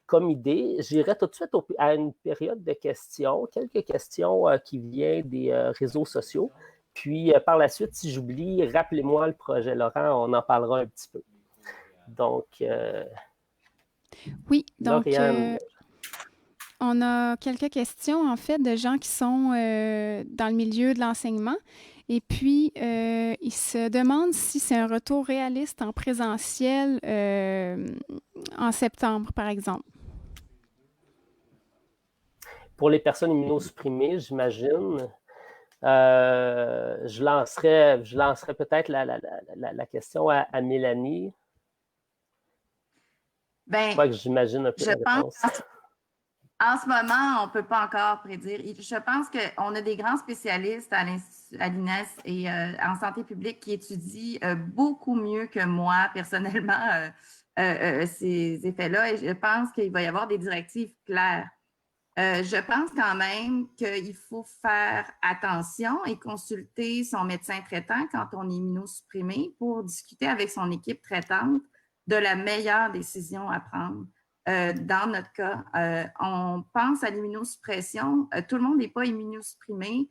Comme idée, j'irai tout de suite à une période de questions, quelques questions qui viennent des réseaux sociaux. Puis, par la suite, si j'oublie, rappelez-moi le projet Laurent, on en parlera un petit peu. Donc, oui, donc, on a quelques questions, en fait, de gens qui sont dans le milieu de l'enseignement. Et puis, ils se demandent si c'est un retour réaliste en présentiel en septembre, par exemple. Pour les personnes immunosupprimées, j'imagine, je lancerai peut-être la question à Mélanie. Ben, Je crois que j'imagine un peu je la pense, réponse. en ce moment, on ne peut pas encore prédire. Je pense qu'on a des grands spécialistes à l'INES et en santé publique qui étudient beaucoup mieux que moi, personnellement, ces effets-là. Et je pense qu'il va y avoir des directives claires. Je pense quand même qu'il faut faire attention et consulter son médecin traitant quand on est immunosupprimé pour discuter avec son équipe traitante de la meilleure décision à prendre. Dans notre cas, on pense à l'immunosuppression. Tout le monde n'est pas immunosupprimé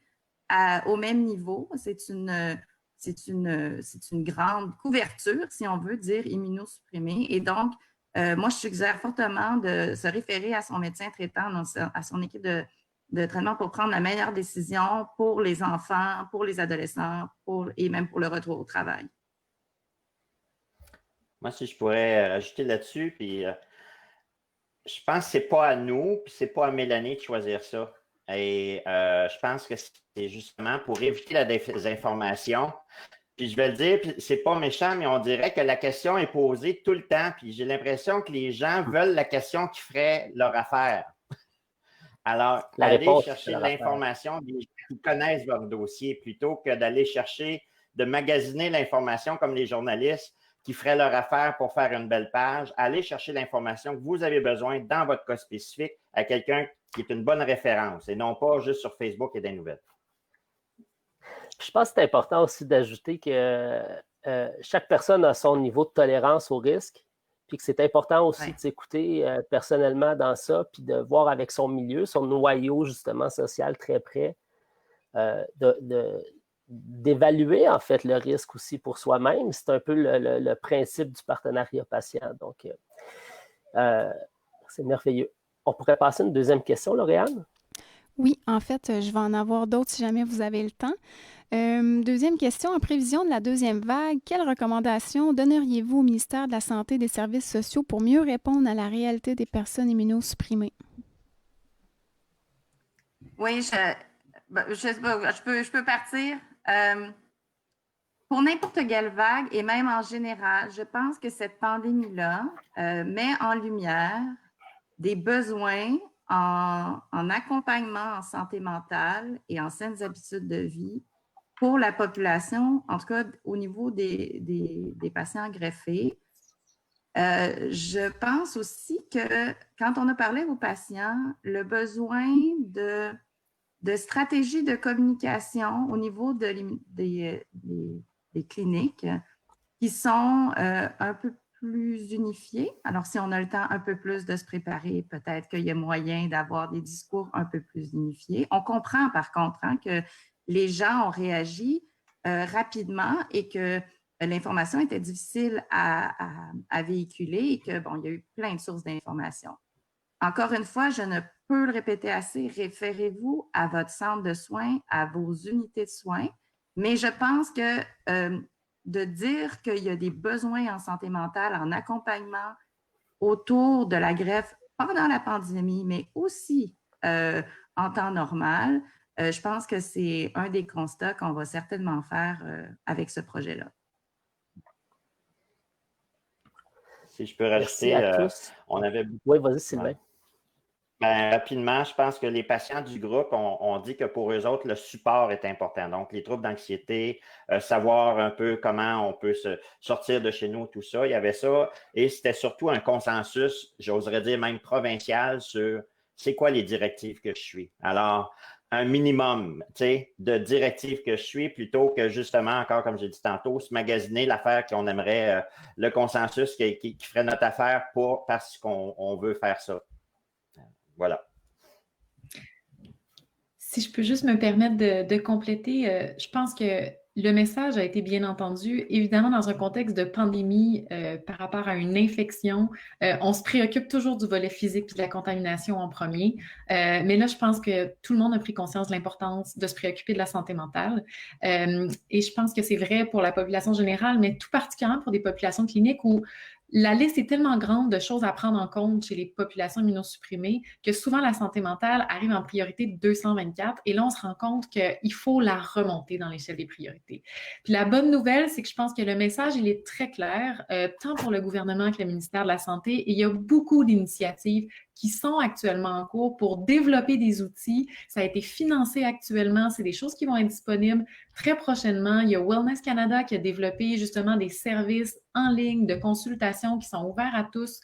au même niveau. C'est une grande couverture, si on veut dire immunosupprimé. Et donc, moi, je suggère fortement de se référer à son médecin traitant, à son équipe de traitement pour prendre la meilleure décision pour les enfants, pour les adolescents et même pour le retour au travail. Moi, si je pourrais rajouter là-dessus, puis je pense que ce n'est pas à nous, puis ce n'est pas à Mélanie de choisir ça. Et je pense que c'est justement pour éviter la désinformation. Puis je vais le dire, puis c'est pas méchant, mais on dirait que la question est posée tout le temps. Puis j'ai l'impression que les gens veulent la question qui ferait leur affaire. Alors, aller chercher l'information des gens qui connaissent leur dossier plutôt que d'aller chercher, de magasiner l'information comme les journalistes qui feraient leur affaire pour faire une belle page. Allez chercher l'information que vous avez besoin dans votre cas spécifique à quelqu'un qui est une bonne référence et non pas juste sur Facebook et des nouvelles. Je pense que c'est important aussi d'ajouter que chaque personne a son niveau de tolérance au risque, puis que c'est important aussi de s'écouter personnellement dans ça, puis de voir avec son milieu, son noyau justement social très près, d'évaluer en fait le risque aussi pour soi-même. C'est un peu le principe du partenariat patient. Donc, c'est merveilleux. On pourrait passer à une deuxième question, Lauriane? Oui, en fait, je vais en avoir d'autres si jamais vous avez le temps. Deuxième question, en prévision de la deuxième vague, quelles recommandations donneriez-vous au ministère de la Santé et des Services sociaux pour mieux répondre à la réalité des personnes immunosupprimées? Oui, je peux partir. Pour n'importe quelle vague et même en général, je pense que cette pandémie-là met en lumière des besoins en accompagnement en santé mentale et en saines habitudes de vie pour la population, en tout cas au niveau des patients greffés. Je pense aussi que quand on a parlé aux patients, le besoin de stratégies de communication au niveau des cliniques qui sont un peu plus unifiées. Alors, si on a le temps un peu plus de se préparer, peut-être qu'il y a moyen d'avoir des discours un peu plus unifiés. On comprend par contre que les gens ont réagi rapidement et que l'information était difficile à véhiculer et que, bon, il y a eu plein de sources d'informations. Encore une fois, je ne peux le répéter assez, référez-vous à votre centre de soins, à vos unités de soins, mais je pense que de dire qu'il y a des besoins en santé mentale, en accompagnement autour de la greffe pendant la pandémie, mais aussi en temps normal, je pense que c'est un des constats qu'on va certainement faire avec ce projet-là. Si je peux rajouter, merci à tous. on avait... Oui, vas-y, Sylvain. Rapidement, je pense que les patients du groupe, on dit que pour eux autres, le support est important. Donc, les troubles d'anxiété, savoir un peu comment on peut se sortir de chez nous, tout ça, il y avait ça. Et c'était surtout un consensus, j'oserais dire même provincial, sur c'est quoi les directives que je suis. Alors, un minimum, tu sais, de directives que je suis plutôt que justement, encore comme j'ai dit tantôt, se magasiner l'affaire qu'on aimerait, le consensus qui ferait notre affaire parce qu'on veut faire ça. Voilà. Si je peux juste me permettre de compléter, je pense que le message a été bien entendu. Évidemment, dans un contexte de pandémie, par rapport à une infection, on se préoccupe toujours du volet physique et de la contamination en premier. Mais là, je pense que tout le monde a pris conscience de l'importance de se préoccuper de la santé mentale. Et je pense que c'est vrai pour la population générale, mais tout particulièrement pour des populations cliniques où la liste est tellement grande de choses à prendre en compte chez les populations immunosupprimées que souvent la santé mentale arrive en priorité 224 et là, on se rend compte qu'il faut la remonter dans l'échelle des priorités. Puis la bonne nouvelle, c'est que je pense que le message, il est très clair, tant pour le gouvernement que le ministère de la Santé, et il y a beaucoup d'initiatives qui sont actuellement en cours pour développer des outils. Ça a été financé actuellement, c'est des choses qui vont être disponibles très prochainement. Il y a Wellness Canada qui a développé justement des services en ligne de consultation qui sont ouverts à tous.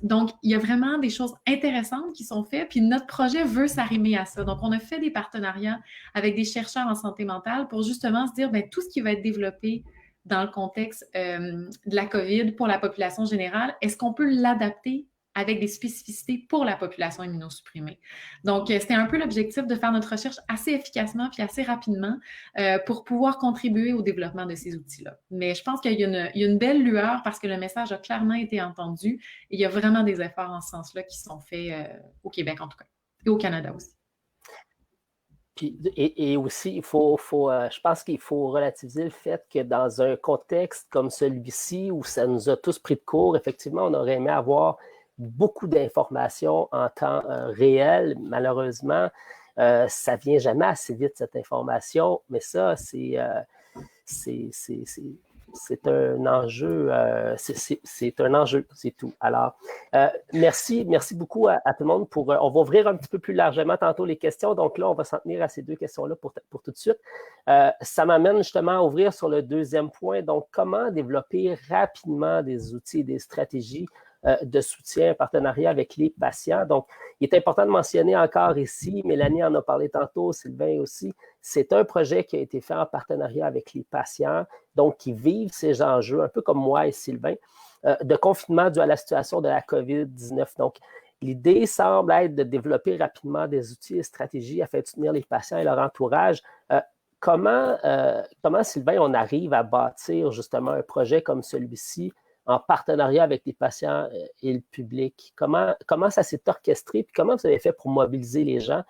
Donc, il y a vraiment des choses intéressantes qui sont faites, puis notre projet veut s'arrimer à ça. Donc, on a fait des partenariats avec des chercheurs en santé mentale pour justement se dire, bien, tout ce qui va être développé dans le contexte de la COVID pour la population générale, est-ce qu'on peut l'adapter avec des spécificités pour la population immunosupprimée. Donc, c'était un peu l'objectif de faire notre recherche assez efficacement puis assez rapidement pour pouvoir contribuer au développement de ces outils-là. Mais je pense qu'il y a une belle lueur parce que le message a clairement été entendu et il y a vraiment des efforts en ce sens-là qui sont faits au Québec en tout cas et au Canada aussi. Puis, et aussi, je pense qu'il faut relativiser le fait que dans un contexte comme celui-ci où ça nous a tous pris de court, effectivement, on aurait aimé avoir beaucoup d'informations en temps réel. Malheureusement, ça ne vient jamais assez vite, cette information, mais ça, c'est un enjeu, c'est un enjeu, c'est tout. Alors, merci beaucoup à tout le monde. On va ouvrir un petit peu plus largement tantôt les questions, donc là, on va s'en tenir à ces deux questions-là pour tout de suite. Ça m'amène justement à ouvrir sur le deuxième point, donc comment développer rapidement des outils et des stratégies de soutien, partenariat avec les patients. Donc, il est important de mentionner encore ici, Mélanie en a parlé tantôt, Sylvain aussi, c'est un projet qui a été fait en partenariat avec les patients, donc qui vivent ces enjeux, un peu comme moi et Sylvain, de confinement dû à la situation de la COVID-19. Donc, l'idée semble être de développer rapidement des outils et stratégies afin de soutenir les patients et leur entourage. Comment, Sylvain, on arrive à bâtir justement un projet comme celui-ci en partenariat avec les patients et le public? Comment ça s'est orchestré? Puis comment vous avez fait pour mobiliser les gens?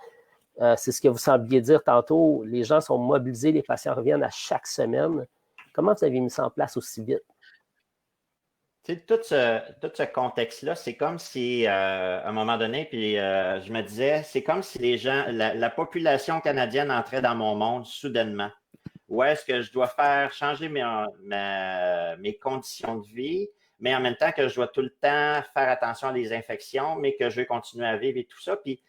C'est ce que vous sembliez dire tantôt. Les gens sont mobilisés, les patients reviennent à chaque semaine. Comment vous avez mis ça en place aussi vite? Tu sais, tout ce contexte-là, c'est comme si, à un moment donné, puis je me disais, c'est comme si les gens, la population canadienne entrait dans mon monde soudainement. Où est-ce que je dois faire changer mes conditions de vie, mais en même temps que je dois tout le temps faire attention à les infections, mais que je veux continuer à vivre et tout ça. Puis,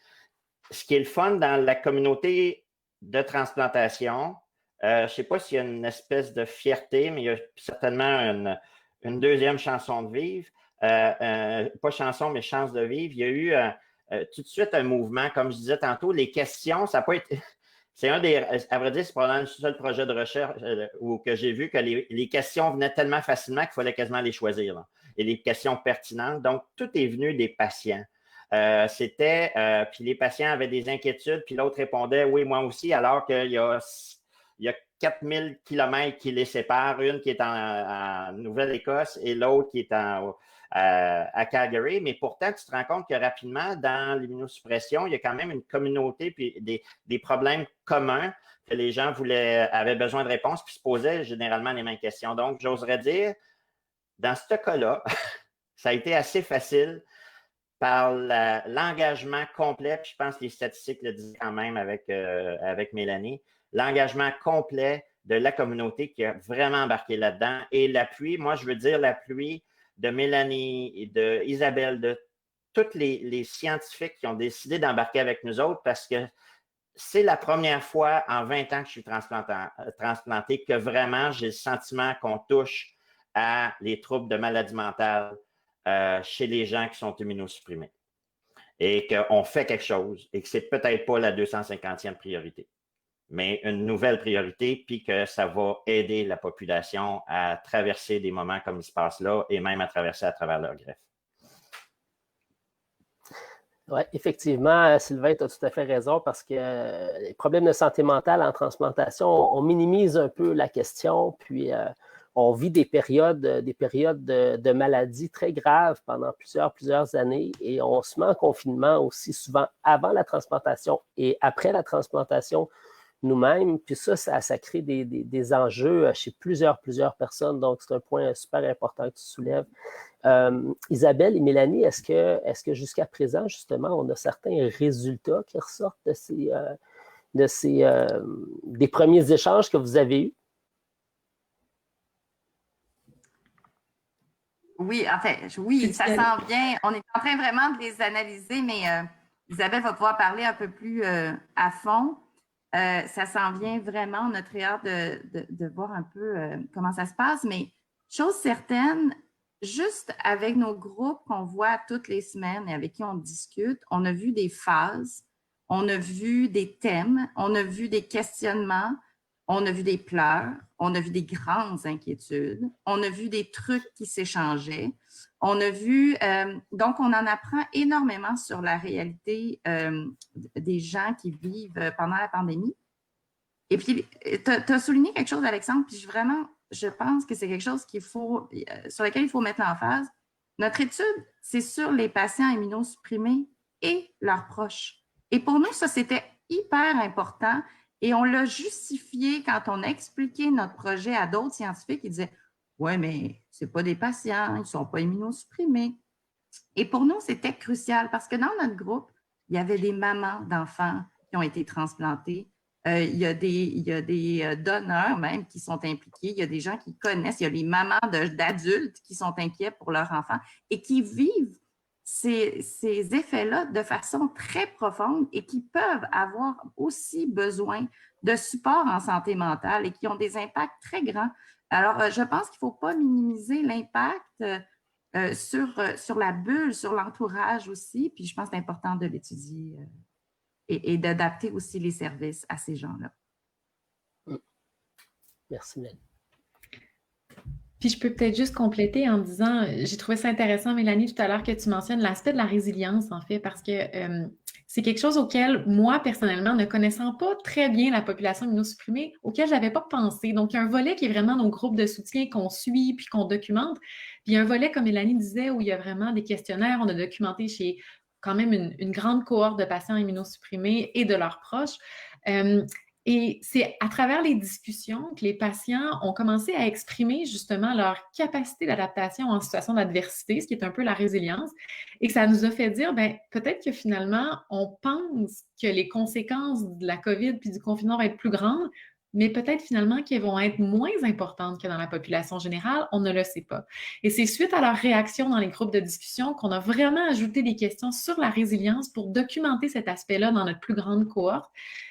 ce qui est le fun dans la communauté de transplantation, je ne sais pas s'il y a une espèce de fierté, mais il y a certainement une deuxième chanson de vivre. Pas chanson, mais chance de vivre. Il y a eu tout de suite un mouvement, comme je disais tantôt, les questions, ça n'a pas été... C'est à vrai dire, c'est probablement le seul projet de recherche où que j'ai vu que les questions venaient tellement facilement qu'il fallait quasiment les choisir. Là. Et les questions pertinentes. Donc, tout est venu des patients. Puis les patients avaient des inquiétudes, puis l'autre répondait, oui, moi aussi, alors qu'il y a 4000 kilomètres qui les séparent, une qui est en Nouvelle-Écosse et l'autre qui est à Calgary, mais pourtant, tu te rends compte que rapidement, dans l'immunosuppression, il y a quand même une communauté puis des problèmes communs que les gens avaient besoin de réponses puis se posaient généralement les mêmes questions. Donc, j'oserais dire, dans ce cas-là, ça a été assez facile par l'engagement complet, puis je pense que les statistiques le disent quand même avec Mélanie, l'engagement complet de la communauté qui a vraiment embarqué là-dedans et l'appui, moi, je veux dire l'appui de Mélanie et d'Isabelle, de tous les scientifiques qui ont décidé d'embarquer avec nous autres parce que c'est la première fois en 20 ans que je suis transplanté que vraiment j'ai le sentiment qu'on touche à les troubles de maladie mentale chez les gens qui sont immunosupprimés et qu'on fait quelque chose et que c'est peut-être pas la 250e priorité, mais une nouvelle priorité, puis que ça va aider la population à traverser des moments comme il se passe là et même à traverser à travers leur greffe. Oui, effectivement, Sylvain, tu as tout à fait raison parce que les problèmes de santé mentale en transplantation, on minimise un peu la question, puis on vit des périodes de maladies très graves pendant plusieurs années et on se met en confinement aussi souvent avant la transplantation et après la transplantation. nous-mêmes. Puis ça crée des enjeux chez plusieurs personnes. Donc, c'est un point super important que tu soulèves. Isabelle et Mélanie, est-ce que jusqu'à présent, justement, on a certains résultats qui ressortent des premiers échanges que vous avez eus? Oui, en fait, oui, ça s'en vient. On est en train vraiment de les analyser, mais Isabelle va pouvoir parler un peu plus à fond. Ça s'en vient vraiment. On a très hâte de voir un peu comment ça se passe. Mais chose certaine, juste avec nos groupes qu'on voit toutes les semaines et avec qui on discute, on a vu des phases, on a vu des thèmes, on a vu des questionnements, on a vu des pleurs, on a vu des grandes inquiétudes, on a vu des trucs qui s'échangeaient. On a vu, donc on en apprend énormément sur la réalité des gens qui vivent pendant la pandémie. Et puis, tu as souligné quelque chose, Alexandre, puis vraiment, je pense que c'est quelque chose sur lequel il faut mettre l'emphase. Notre étude, c'est sur les patients immunosupprimés et leurs proches. Et pour nous, ça, c'était hyper important. Et on l'a justifié quand on a expliqué notre projet à d'autres scientifiques. Ils disaient, ouais, mais ce pas des patients, ils ne sont pas immunosupprimés. Et pour nous, c'était crucial parce que dans notre groupe, il y avait des mamans d'enfants qui ont été transplantés. Il y a des donneurs même qui sont impliqués. Il y a des gens qui connaissent. Il y a les mamans d'adultes qui sont inquiets pour leurs enfants et qui vivent ces effets-là de façon très profonde et qui peuvent avoir aussi besoin de support en santé mentale et qui ont des impacts très grands. Alors, je pense qu'il ne faut pas minimiser l'impact sur la bulle, sur l'entourage aussi. Puis, je pense que c'est important de l'étudier et d'adapter aussi les services à ces gens-là. Merci, Mélanie. Puis je peux peut-être juste compléter en disant, j'ai trouvé ça intéressant, Mélanie, tout à l'heure que tu mentionnes l'aspect de la résilience, en fait, parce que c'est quelque chose auquel, moi, personnellement, ne connaissant pas très bien la population immunosupprimée, auquel je n'avais pas pensé. Donc, il y a un volet qui est vraiment nos groupes de soutien qu'on suit puis qu'on documente. Puis il y a un volet, comme Mélanie disait, où il y a vraiment des questionnaires. On a documenté chez quand même une grande cohorte de patients immunosupprimés et de leurs proches. Et c'est à travers les discussions que les patients ont commencé à exprimer justement leur capacité d'adaptation en situation d'adversité, ce qui est un peu la résilience, et que ça nous a fait dire, ben peut-être que finalement, on pense que les conséquences de la COVID puis du confinement vont être plus grandes, mais peut-être finalement qu'elles vont être moins importantes que dans la population générale, on ne le sait pas. Et c'est suite à leur réaction dans les groupes de discussion qu'on a vraiment ajouté des questions sur la résilience pour documenter cet aspect-là dans notre plus grande cohorte.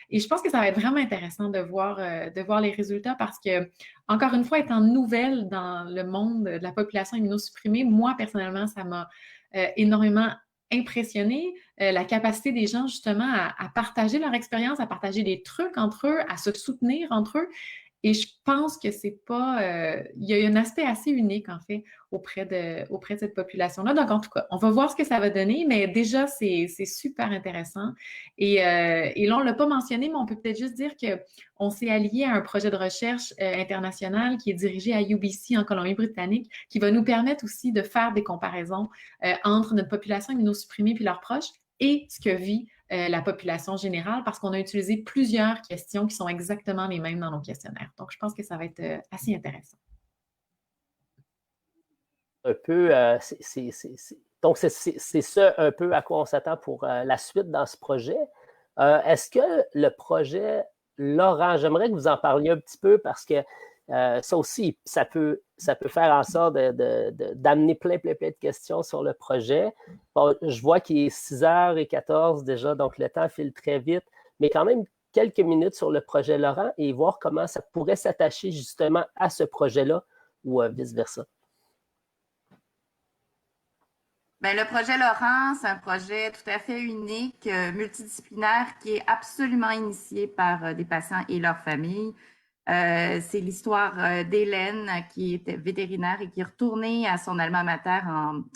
Et je pense que ça va être vraiment intéressant de voir les résultats parce que, encore une fois, étant nouvelle dans le monde de la population immunosupprimée, moi, personnellement, ça m'a énormément impressionnée, la capacité des gens, justement, à partager leur expérience, à partager des trucs entre eux, à se soutenir entre eux. Et je pense que c'est pas... il y a un aspect assez unique, en fait, auprès de cette population-là. Donc, en tout cas, on va voir ce que ça va donner, mais déjà, c'est super intéressant. Et là, on ne l'a pas mentionné, mais on peut peut-être juste dire qu'on s'est allié à un projet de recherche international qui est dirigé à UBC en Colombie-Britannique, qui va nous permettre aussi de faire des comparaisons entre notre population immunosupprimée puis leurs proches et ce que vit la population générale, parce qu'on a utilisé plusieurs questions qui sont exactement les mêmes dans nos questionnaires. Donc, je pense que ça va être assez intéressant. Un peu, donc, c'est ça un peu à quoi on s'attend pour la suite dans ce projet. Est-ce que le projet Laurent, j'aimerais que vous en parliez un petit peu parce que ça aussi, ça peut faire en sorte d'amener plein de questions sur le projet. Bon, je vois qu'il est 6h14 déjà, donc le temps file très vite, mais quand même quelques minutes sur le projet Laurent et voir comment ça pourrait s'attacher justement à ce projet-là ou vice-versa. Bien, le projet Laurent, c'est un projet tout à fait unique, multidisciplinaire, qui est absolument initié par des patients et leurs familles. C'est l'histoire d'Hélène, qui était vétérinaire et qui est retournée à son alma mater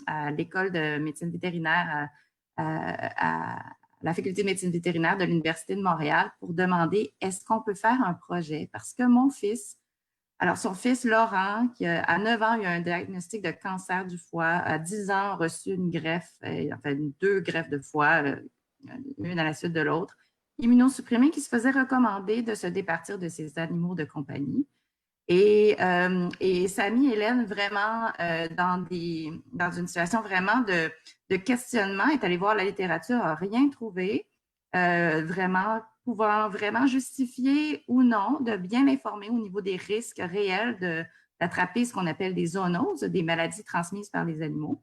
à l'école de médecine vétérinaire, à la faculté de médecine vétérinaire de l'Université de Montréal pour demander est-ce qu'on peut faire un projet? Parce que mon fils, alors son fils Laurent, qui à 9 ans, il a eu un diagnostic de cancer du foie, à 10 ans, a reçu une greffe, enfin 2 greffes de foie, une à la suite de l'autre. immunosupprimés qui se faisaient recommander de se départir de ces animaux de compagnie. Et Samy et Hélène, vraiment, dans une situation vraiment de questionnement, est allée voir la littérature, n'a rien trouvé, pouvant vraiment justifier ou non de bien informer au niveau des risques réels d'attraper ce qu'on appelle des zoonoses, des maladies transmises par les animaux.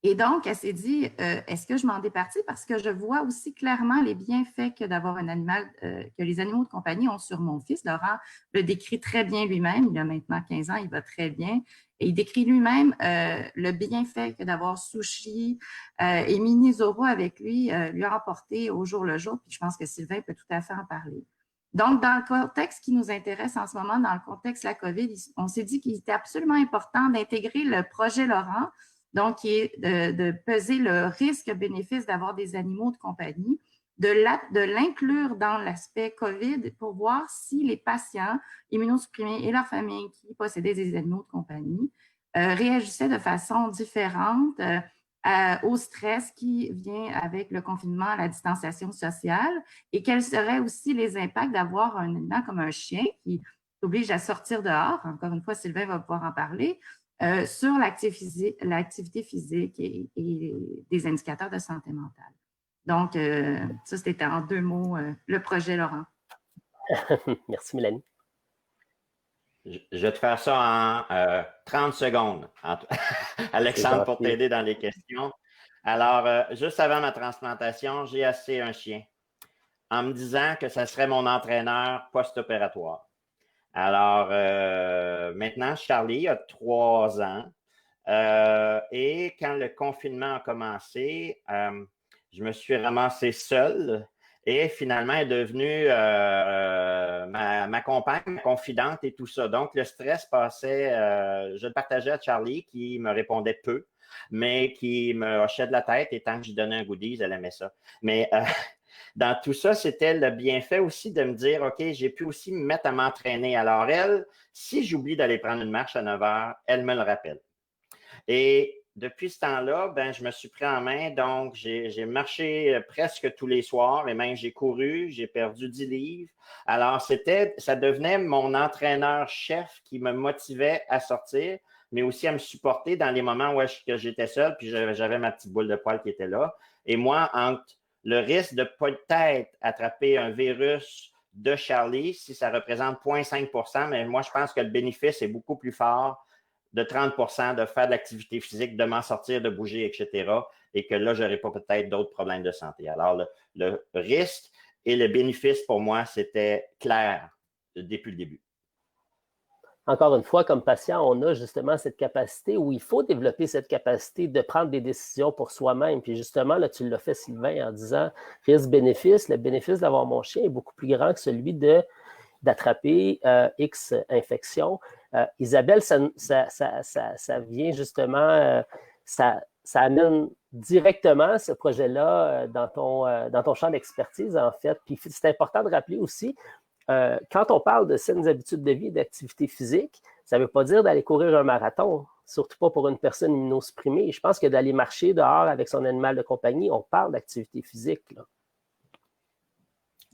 Et donc, elle s'est dit, est-ce que je m'en départis? Parce que je vois aussi clairement les bienfaits que d'avoir un animal, que les animaux de compagnie ont sur mon fils. Laurent le décrit très bien lui-même. Il a maintenant 15 ans, il va très bien. Et il décrit lui-même le bienfait que d'avoir Sushi et Mini Zoro avec lui a apporté au jour le jour. Puis je pense que Sylvain peut tout à fait en parler. Donc, dans le contexte qui nous intéresse en ce moment, dans le contexte de la COVID, on s'est dit qu'il était absolument important d'intégrer le projet Laurent, donc qui est de peser le risque-bénéfice d'avoir des animaux de compagnie, de l'inclure dans l'aspect COVID pour voir si les patients immunosupprimés et leurs familles qui possédaient des animaux de compagnie réagissaient de façon différente au stress qui vient avec le confinement, la distanciation sociale, et quels seraient aussi les impacts d'avoir un animal comme un chien qui t'oblige à sortir dehors. Encore une fois, Sylvain va pouvoir en parler, sur l'activité physique et des indicateurs de santé mentale. Donc, ça, c'était en 2 mots le projet Laurent. Merci, Mélanie. Je vais te faire ça en 30 secondes, Alexandre, pour t'aider dans les questions. Alors, juste avant ma transplantation, j'ai acheté un chien en me disant que ça serait mon entraîneur post-opératoire. Alors, maintenant, Charlie a 3 ans et quand le confinement a commencé, je me suis ramassé seul et finalement elle est devenue ma compagne, ma confidente et tout ça. Donc, le stress passait, je le partageais à Charlie qui me répondait peu, mais qui me hochait de la tête et tant que je lui donnais un goodies, elle aimait ça. Mais dans tout ça, c'était le bienfait aussi de me dire, OK, j'ai pu aussi me mettre à m'entraîner. Alors elle, si j'oublie d'aller prendre une marche à 9 heures, elle me le rappelle. Et depuis ce temps-là, ben, je me suis pris en main. Donc, j'ai marché presque tous les soirs et même j'ai couru, j'ai perdu 10 livres. Alors, ça devenait mon entraîneur-chef qui me motivait à sortir, mais aussi à me supporter dans les moments où j'étais seul, puis j'avais ma petite boule de poil qui était là. Et moi, entre le risque de peut-être attraper un virus de Charlie, si ça représente 0,5 %, mais moi, je pense que le bénéfice est beaucoup plus fort de 30 % de faire de l'activité physique, de m'en sortir, de bouger, etc. Et que là, je n'aurais pas peut-être d'autres problèmes de santé. Alors, le risque et le bénéfice, pour moi, c'était clair depuis le début. Encore une fois, comme patient, on a justement cette capacité où il faut développer cette capacité de prendre des décisions pour soi-même. Puis justement, là, tu l'as fait, Sylvain, en disant risque-bénéfice. Le bénéfice d'avoir mon chien est beaucoup plus grand que celui d'attraper X infections. Isabelle, ça vient justement, ça amène directement ce projet-là dans ton champ d'expertise, en fait. Puis c'est important de rappeler aussi, quand on parle de saines habitudes de vie et d'activité physique, ça ne veut pas dire d'aller courir un marathon, surtout pas pour une personne immunosupprimée. Je pense que d'aller marcher dehors avec son animal de compagnie, on parle d'activité physique, là.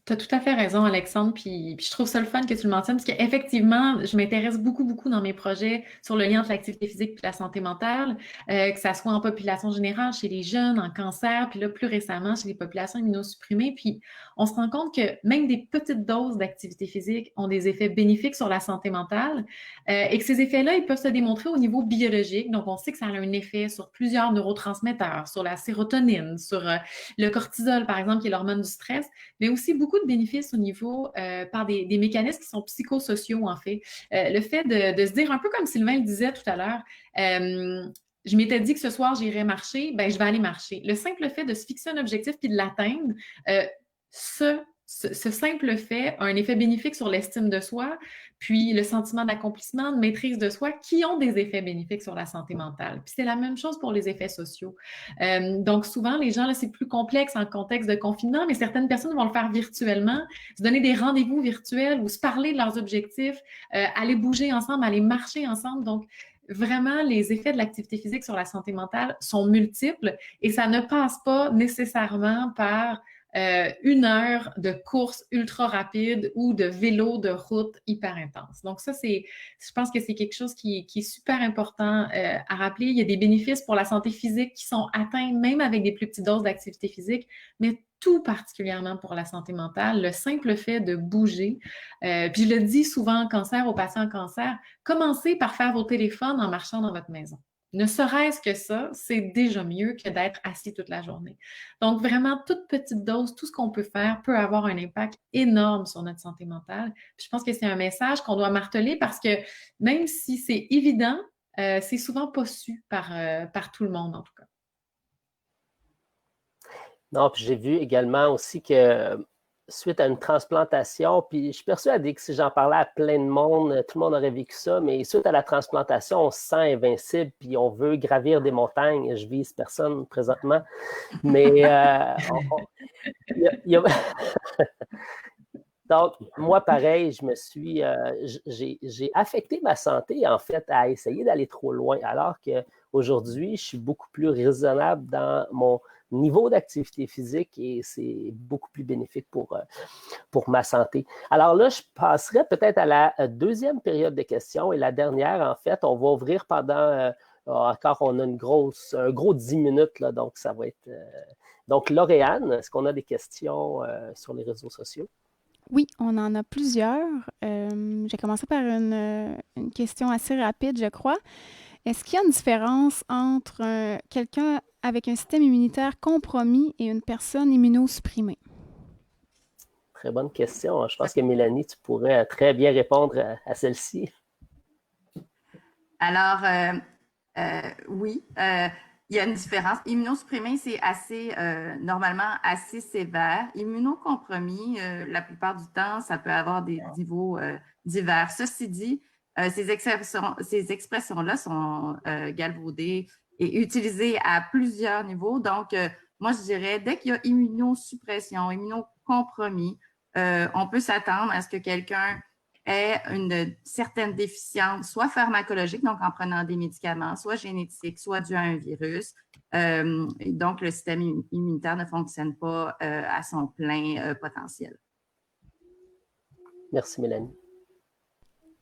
Tu as tout à fait raison, Alexandre, puis je trouve ça le fun que tu le mentionnes, parce qu'effectivement, je m'intéresse beaucoup dans mes projets sur le lien entre l'activité physique et la santé mentale, que ça soit en population générale, chez les jeunes, en cancer, puis là, plus récemment, chez les populations immunosupprimées. Puis on se rend compte que même des petites doses d'activité physique ont des effets bénéfiques sur la santé mentale et que ces effets-là, ils peuvent se démontrer au niveau biologique. Donc, on sait que ça a un effet sur plusieurs neurotransmetteurs, sur la sérotonine, sur le cortisol, par exemple, qui est l'hormone du stress, mais aussi beaucoup de bénéfices au niveau par des mécanismes qui sont psychosociaux, en fait. Le fait de se dire, un peu comme Sylvain le disait tout à l'heure, je m'étais dit que ce soir, j'irais marcher, ben je vais aller marcher. Le simple fait de se fixer un objectif puis de l'atteindre, ce simple fait a un effet bénéfique sur l'estime de soi, puis le sentiment d'accomplissement, de maîtrise de soi, qui ont des effets bénéfiques sur la santé mentale. Puis c'est la même chose pour les effets sociaux. Donc souvent, les gens, là, c'est plus complexe en contexte de confinement, mais certaines personnes vont le faire virtuellement, se donner des rendez-vous virtuels ou se parler de leurs objectifs, aller bouger ensemble, aller marcher ensemble. Donc, vraiment, les effets de l'activité physique sur la santé mentale sont multiples et ça ne passe pas nécessairement par 1 heure de course ultra rapide ou de vélo de route hyper intense. Donc ça, je pense que c'est quelque chose qui est super important à rappeler. Il y a des bénéfices pour la santé physique qui sont atteints même avec des plus petites doses d'activité physique, mais tout particulièrement pour la santé mentale, le simple fait de bouger. Puis je le dis souvent en cancer, aux patients en cancer, commencez par faire vos téléphones en marchant dans votre maison. Ne serait-ce que ça, c'est déjà mieux que d'être assis toute la journée. Donc, vraiment, toute petite dose, tout ce qu'on peut faire peut avoir un impact énorme sur notre santé mentale. Puis je pense que c'est un message qu'on doit marteler parce que même si c'est évident, c'est souvent pas su par tout le monde, en tout cas. Non, puis j'ai vu également aussi que suite à une transplantation, puis je suis persuadé que si j'en parlais à plein de monde, tout le monde aurait vécu ça, mais suite à la transplantation, on se sent invincible, puis on veut gravir des montagnes. Je vise personne présentement, mais donc, moi, pareil, j'ai affecté ma santé, en fait, à essayer d'aller trop loin, alors qu'aujourd'hui, je suis beaucoup plus raisonnable dans mon niveau d'activité physique et c'est beaucoup plus bénéfique pour ma santé. Alors là, je passerai peut-être à la deuxième période de questions et la dernière, en fait, on va ouvrir pendant encore, on a un gros 10 minutes, là, donc ça va être... Donc, Lauriane, est-ce qu'on a des questions sur les réseaux sociaux? Oui, on en a plusieurs. J'ai commencé par une question assez rapide, je crois. Est-ce qu'il y a une différence entre quelqu'un avec un système immunitaire compromis et une personne immunosupprimée? Très bonne question. Je pense que Mélanie, tu pourrais très bien répondre à celle-ci. Alors, oui, il y a une différence. Immunosupprimé, c'est normalement assez sévère. Immunocompromis, la plupart du temps, ça peut avoir des niveaux divers. Ceci dit, ces expressions-là sont galvaudées et utilisées à plusieurs niveaux. Donc, moi, je dirais, dès qu'il y a immunosuppression, immunocompromis, on peut s'attendre à ce que quelqu'un ait une certaine déficience, soit pharmacologique, donc en prenant des médicaments, soit génétique, soit dû à un virus. Donc, le système immunitaire ne fonctionne pas à son plein potentiel. Merci, Mélanie.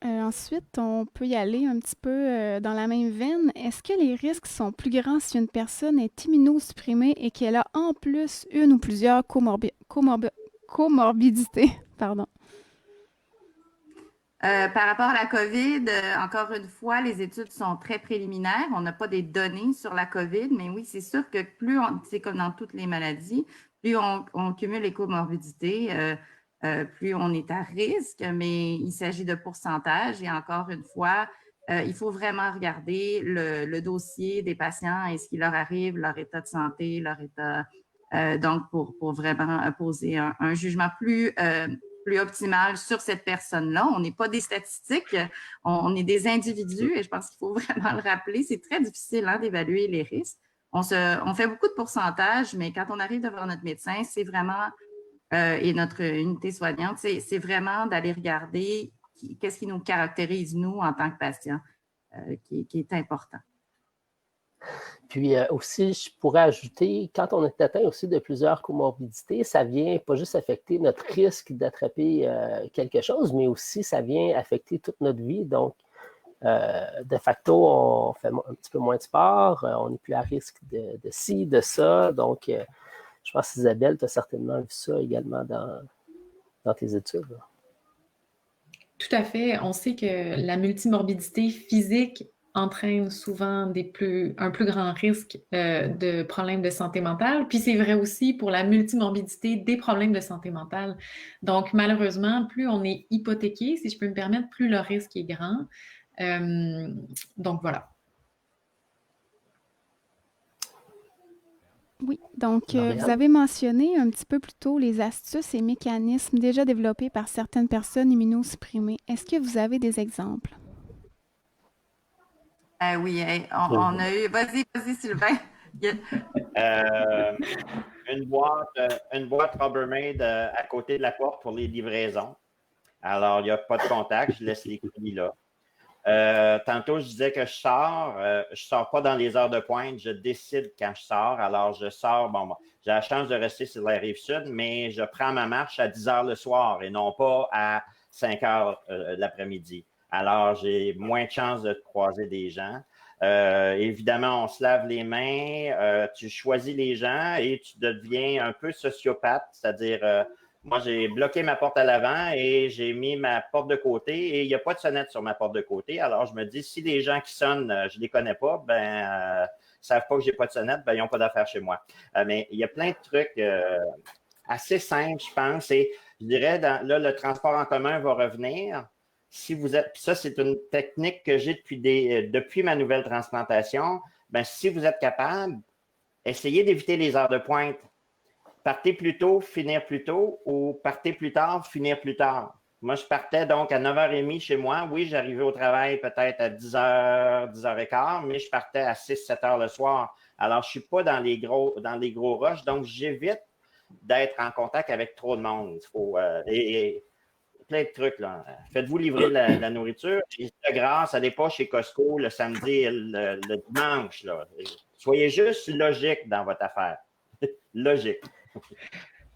Ensuite, on peut y aller un petit peu dans la même veine. Est-ce que les risques sont plus grands si une personne est immunosupprimée et qu'elle a en plus une ou plusieurs comorbidités? Pardon. Par rapport à la COVID, encore une fois, les études sont très préliminaires. On n'a pas des données sur la COVID, mais oui, c'est sûr que c'est comme dans toutes les maladies, plus on cumule les comorbidités, plus on est à risque, mais il s'agit de pourcentage. Et encore une fois, il faut vraiment regarder le dossier des patients et ce qui leur arrive, leur état de santé, leur état, donc pour vraiment poser un jugement plus optimal sur cette personne-là. On n'est pas des statistiques, on est des individus et je pense qu'il faut vraiment le rappeler. C'est très difficile d'évaluer les risques. On fait beaucoup de pourcentages, mais quand on arrive devant notre médecin, c'est vraiment, et notre unité soignante, c'est vraiment d'aller regarder qu'est-ce qui nous caractérise, nous, en tant que patients, qui est important. Puis aussi, je pourrais ajouter, quand on est atteint aussi de plusieurs comorbidités, ça vient pas juste affecter notre risque d'attraper quelque chose, mais aussi ça vient affecter toute notre vie. Donc, de facto, on fait un petit peu moins de sport, on n'est plus à risque de ci, de ça. Donc, je pense, Isabelle, tu as certainement vu ça également dans tes études. Là. Tout à fait. On sait que la multimorbidité physique entraîne souvent un plus grand risque de problèmes de santé mentale. Puis c'est vrai aussi pour la multimorbidité des problèmes de santé mentale. Donc, malheureusement, plus on est hypothéqué, si je peux me permettre, plus le risque est grand. Donc, voilà. Oui, donc vous avez mentionné un petit peu plus tôt les astuces et mécanismes déjà développés par certaines personnes immunosupprimées. Est-ce que vous avez des exemples? Oui, on a eu... Vas-y, Sylvain. Une boîte Rubbermaid à côté de la porte pour les livraisons. Alors, il n'y a pas de contact, je laisse les colis là. Tantôt, je disais que je sors pas dans les heures de pointe, je décide quand je sors. Alors, je sors, j'ai la chance de rester sur la rive sud, mais je prends ma marche à 10 heures le soir et non pas à 5 heures l'après-midi. Alors, j'ai moins de chances de croiser des gens. Évidemment, on se lave les mains, tu choisis les gens et tu deviens un peu sociopathe, c'est-à-dire, moi, j'ai bloqué ma porte à l'avant et j'ai mis ma porte de côté et il n'y a pas de sonnette sur ma porte de côté. Alors, je me dis, si les gens qui sonnent, je ne les connais pas, ne savent pas que j'ai pas de sonnette, ils n'ont pas d'affaires chez moi. Mais il y a plein de trucs assez simples, je pense. Et je dirais, là, le transport en commun va revenir. Si vous êtes, ça, c'est une technique que j'ai depuis ma nouvelle transplantation. Si vous êtes capable, essayez d'éviter les heures de pointe. Partez plus tôt, finir plus tôt, ou partez plus tard, finir plus tard. Moi, je partais donc à 9h30 chez moi. Oui, j'arrivais au travail peut-être à 10h, 10h15, mais je partais à 6, 7h le soir. Alors, je ne suis pas dans les gros rushs, donc j'évite d'être en contact avec trop de monde. Il faut, et plein de trucs, là. Faites-vous livrer la nourriture. Et de grâce, allez pas chez Costco le samedi et le dimanche, là. Soyez juste logique dans votre affaire. Logique.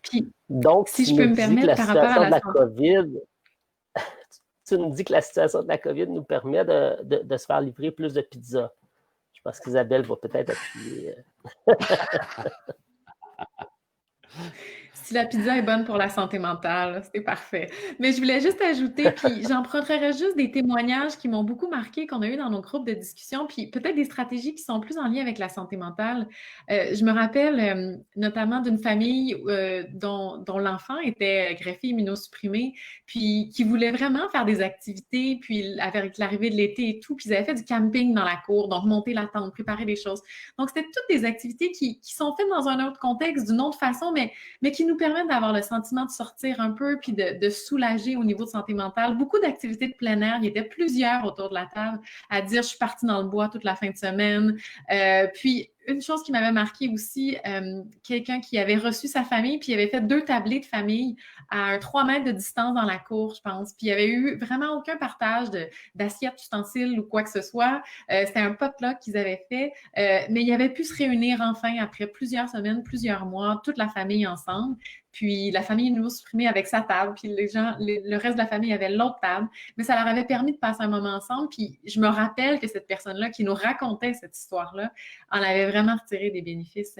Puis, Donc, si je peux me permettre par rapport à la COVID, tu nous dis que la situation de la COVID nous permet de se faire livrer plus de pizza. Je pense qu'Isabelle va peut-être appuyer. Si la pizza est bonne pour la santé mentale, c'est parfait. Mais je voulais juste ajouter, puis j'emprunterais juste des témoignages qui m'ont beaucoup marqué, qu'on a eu dans nos groupes de discussion, puis peut-être des stratégies qui sont plus en lien avec la santé mentale. Je me rappelle notamment d'une famille dont l'enfant était greffé immunosupprimé, puis qui voulait vraiment faire des activités, puis avec l'arrivée de l'été et tout, puis ils avaient fait du camping dans la cour, donc monter la tente, préparer des choses. Donc, c'était toutes des activités qui sont faites dans un autre contexte, d'une autre façon, mais qui nous permettent d'avoir le sentiment de sortir un peu puis de soulager au niveau de santé mentale. Beaucoup d'activités de plein air. Il y était plusieurs autour de la table à dire « je suis partie dans le bois toute la fin de semaine ». Puis, une chose qui m'avait marqué aussi, quelqu'un qui avait reçu sa famille puis il avait fait 2 tablés de famille à 3 mètres de distance dans la cour, je pense. Puis il n'y avait eu vraiment aucun partage d'assiettes, d'ustensiles ou quoi que ce soit. C'était un potluck qu'ils avaient fait, mais ils avaient pu se réunir enfin après plusieurs semaines, plusieurs mois, toute la famille ensemble. Puis la famille immunosupprimée avec sa table, puis le reste de la famille avait l'autre table. Mais ça leur avait permis de passer un moment ensemble. Puis je me rappelle que cette personne-là qui nous racontait cette histoire-là en avait vraiment retiré des bénéfices,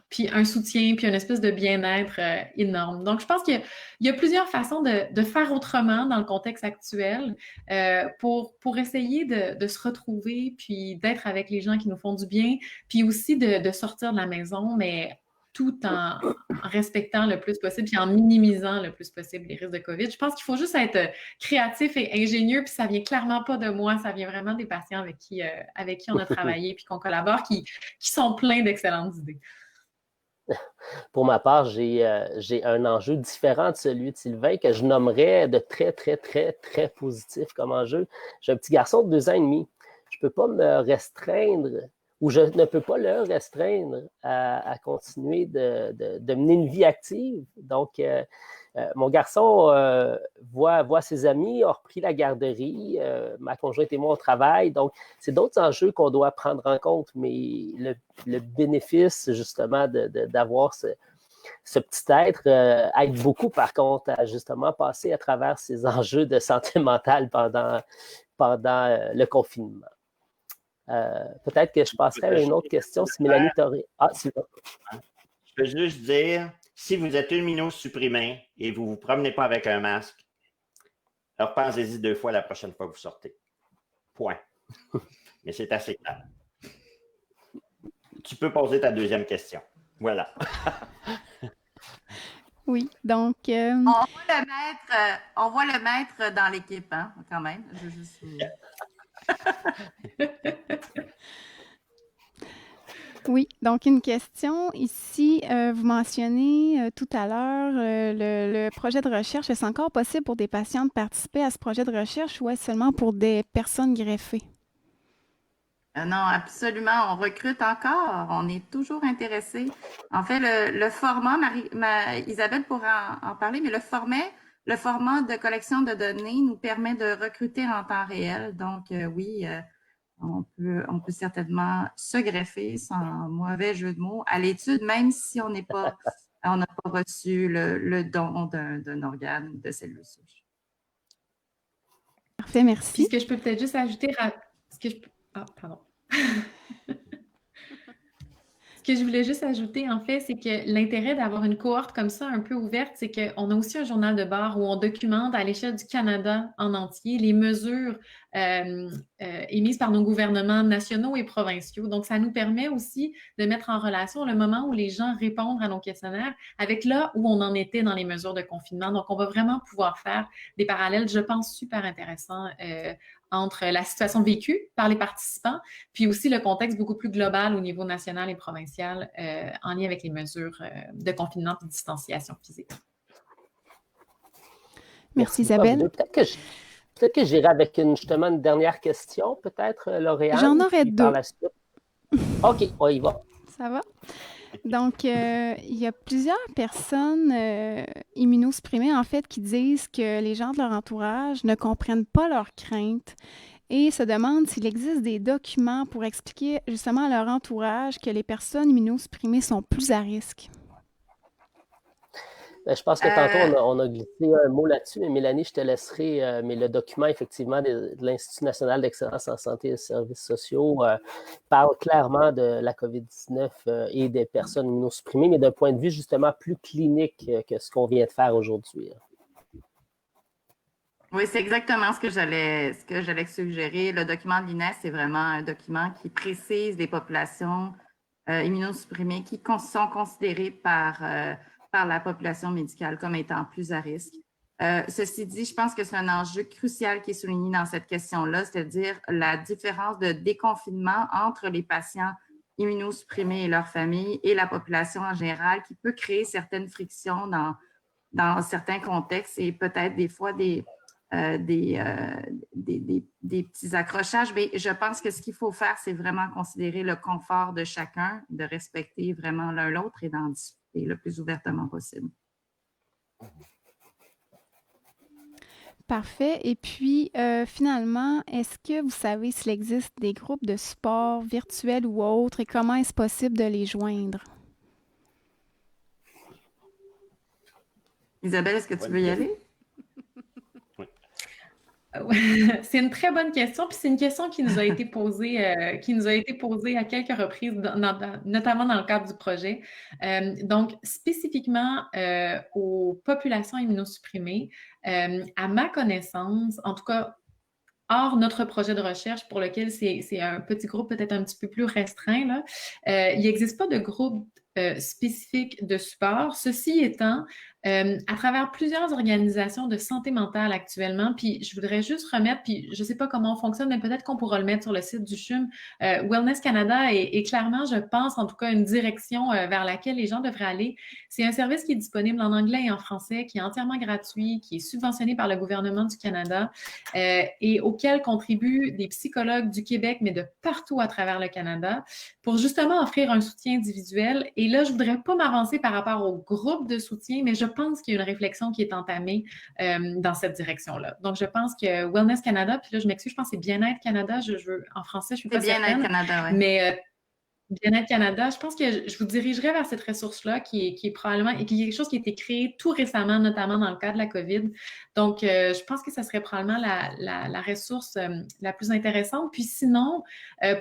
puis un soutien, puis une espèce de bien-être énorme. Donc, je pense qu'il y a plusieurs façons de faire autrement dans le contexte actuel pour essayer de se retrouver, puis d'être avec les gens qui nous font du bien, puis aussi de sortir de la maison, mais tout en respectant le plus possible puis en minimisant le plus possible les risques de COVID. Je pense qu'il faut juste être créatif et ingénieux, puis ça vient clairement pas de moi, ça vient vraiment des patients avec qui on a travaillé puis qu'on collabore, qui sont pleins d'excellentes idées. Pour ma part, j'ai un enjeu différent de celui de Sylvain que je nommerais de très, très, très, très positif comme enjeu. J'ai un petit garçon de 2 ans et demi. Je ne peux pas me restreindre ou je ne peux pas le restreindre à continuer de mener une vie active. Donc, mon garçon voit ses amis, a repris la garderie, ma conjointe et moi, on travaille. Donc, c'est d'autres enjeux qu'on doit prendre en compte, mais le bénéfice, justement, d'avoir ce petit être aide beaucoup, par contre, à justement passer à travers ces enjeux de santé mentale pendant le confinement. Peut-être que je passerai à une autre question si Mélanie t'aurait... Ah, Sylvain. Je peux juste dire, si vous êtes immunosupprimé et vous ne vous promenez pas avec un masque, alors pensez-y 2 fois la prochaine fois que vous sortez. Point. Mais c'est assez clair. Tu peux poser ta deuxième question. Voilà. Oui, donc... On voit le maître dans l'équipe, hein, quand même. Je veux juste... Oui, donc une question ici. Vous mentionnez tout à l'heure le projet de recherche. Est-ce encore possible pour des patients de participer à ce projet de recherche ou est-ce seulement pour des personnes greffées? Non, absolument. On recrute encore. On est toujours intéressé. En fait, le format, Isabelle pourra en parler, mais le format le format de collection de données nous permet de recruter en temps réel. Donc, oui, on peut certainement se greffer, sans mauvais jeu de mots, à l'étude, même si on n'a pas reçu le don d'un organe ou de cellules souches. Parfait, merci. Puis ce que je peux peut-être juste ajouter, pardon. Ce que je voulais juste ajouter, en fait, c'est que l'intérêt d'avoir une cohorte comme ça, un peu ouverte, c'est qu'on a aussi un journal de bord où on documente à l'échelle du Canada en entier les mesures émises par nos gouvernements nationaux et provinciaux. Donc, ça nous permet aussi de mettre en relation le moment où les gens répondent à nos questionnaires avec là où on en était dans les mesures de confinement. Donc, on va vraiment pouvoir faire des parallèles, je pense, super intéressants entre la situation vécue par les participants, puis aussi le contexte beaucoup plus global au niveau national et provincial en lien avec les mesures de confinement et de distanciation physique. Merci Isabelle. Peut-être que j'irai avec justement une dernière question, peut-être, Lauriane. J'en aurais deux. OK, on y va. Ça va? Donc, il y a plusieurs personnes immunosupprimées, en fait, qui disent que les gens de leur entourage ne comprennent pas leurs craintes et se demandent s'il existe des documents pour expliquer justement à leur entourage que les personnes immunosupprimées sont plus à risque. Je pense que tantôt, on a glissé un mot là-dessus, mais Mélanie, je te laisserai. Mais le document, effectivement, de l'Institut national d'excellence en santé et des services sociaux parle clairement de la COVID-19 et des personnes immunosupprimées, mais d'un point de vue justement plus clinique que ce qu'on vient de faire aujourd'hui. Oui, c'est exactement ce que j'allais suggérer. Le document de l'INES, c'est vraiment un document qui précise les populations immunosupprimées qui sont considérées par la population médicale comme étant plus à risque. Ceci dit, je pense que c'est un enjeu crucial qui est souligné dans cette question-là, c'est-à-dire la différence de déconfinement entre les patients immunosupprimés et leurs familles et la population en général qui peut créer certaines frictions dans certains contextes et peut-être des fois des petits accrochages. Mais je pense que ce qu'il faut faire, c'est vraiment considérer le confort de chacun, de respecter vraiment l'un l'autre et d'en discuter le plus ouvertement possible. Parfait. Et puis, finalement, est-ce que vous savez s'il existe des groupes de support virtuels ou autres et comment est-ce possible de les joindre? Isabelle, est-ce que tu veux y aller? C'est une très bonne question, puis c'est une question qui nous a été posée, à quelques reprises, notamment dans le cadre du projet. Donc, spécifiquement aux populations immunosupprimées, à ma connaissance, en tout cas, hors notre projet de recherche pour lequel c'est un petit groupe peut-être un petit peu plus restreint, là, il n'existe pas de groupe spécifique de support. Ceci étant, à travers plusieurs organisations de santé mentale actuellement, puis je voudrais juste remettre, puis je ne sais pas comment on fonctionne, mais peut-être qu'on pourra le mettre sur le site du CHUM. Wellness Canada est clairement, je pense, en tout cas, une direction vers laquelle les gens devraient aller. C'est un service qui est disponible en anglais et en français, qui est entièrement gratuit, qui est subventionné par le gouvernement du Canada et auquel contribuent des psychologues du Québec, mais de partout à travers le Canada, pour justement offrir un soutien individuel. Et là, je ne voudrais pas m'avancer par rapport au groupe de soutien, mais je pense qu'il y a une réflexion qui est entamée dans cette direction-là. Donc, je pense que Wellness Canada, puis là, je m'excuse, je pense que c'est Bien-être Canada, en français, je suis pas certaine. C'est Bien-être Canada, oui. Mais Bien-être Canada, je pense que je vous dirigerai vers cette ressource-là qui est probablement, et qui est quelque chose qui a été créé tout récemment, notamment dans le cadre de la COVID. Donc, je pense que ça serait probablement la ressource la plus intéressante. Puis sinon,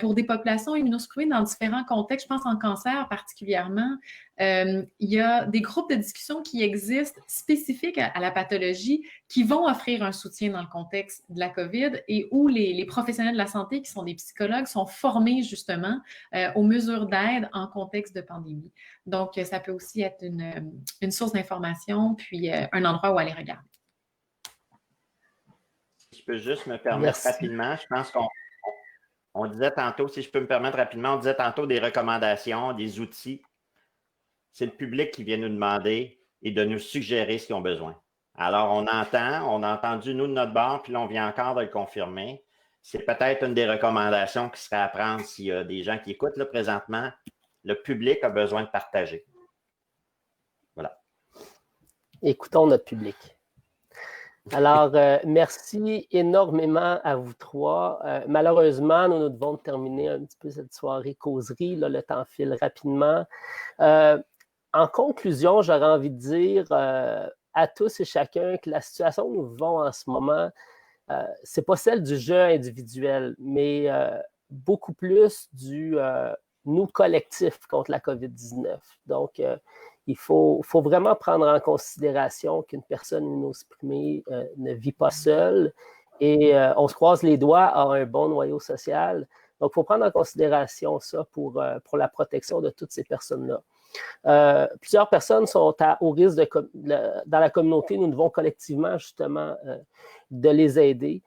pour des populations immunosupprimées dans différents contextes, je pense en cancer particulièrement, il y a des groupes de discussion qui existent spécifiques à la pathologie qui vont offrir un soutien dans le contexte de la COVID et où les professionnels de la santé, qui sont des psychologues, sont formés justement aux mesures d'aide en contexte de pandémie. Donc, ça peut aussi être une source d'information, puis un endroit où aller regarder. Je peux juste me permettre rapidement, je pense qu'on disait tantôt, si je peux me permettre rapidement, on disait tantôt des recommandations, des outils. C'est le public qui vient nous demander et de nous suggérer ce qu'ils ont besoin. Alors, on a entendu, nous, de notre bord, puis là, on vient encore de le confirmer. C'est peut-être une des recommandations qui serait à prendre s'il y a des gens qui écoutent là, présentement. Le public a besoin de partager. Voilà. Écoutons notre public. Alors, merci énormément à vous trois. Malheureusement, nous devons terminer un petit peu cette soirée causerie. Là, le temps file rapidement. En conclusion, j'aurais envie de dire à tous et chacun que la situation que nous vivons en ce moment, ce n'est pas celle du jeu individuel, mais beaucoup plus du nous collectif contre la COVID-19. Donc, il faut vraiment prendre en considération qu'une personne immunosupprimée ne vit pas seule et on se croise les doigts à un bon noyau social. Donc, il faut prendre en considération ça pour la protection de toutes ces personnes-là. Plusieurs personnes sont au risque dans la communauté. Nous devons collectivement, justement, de les aider.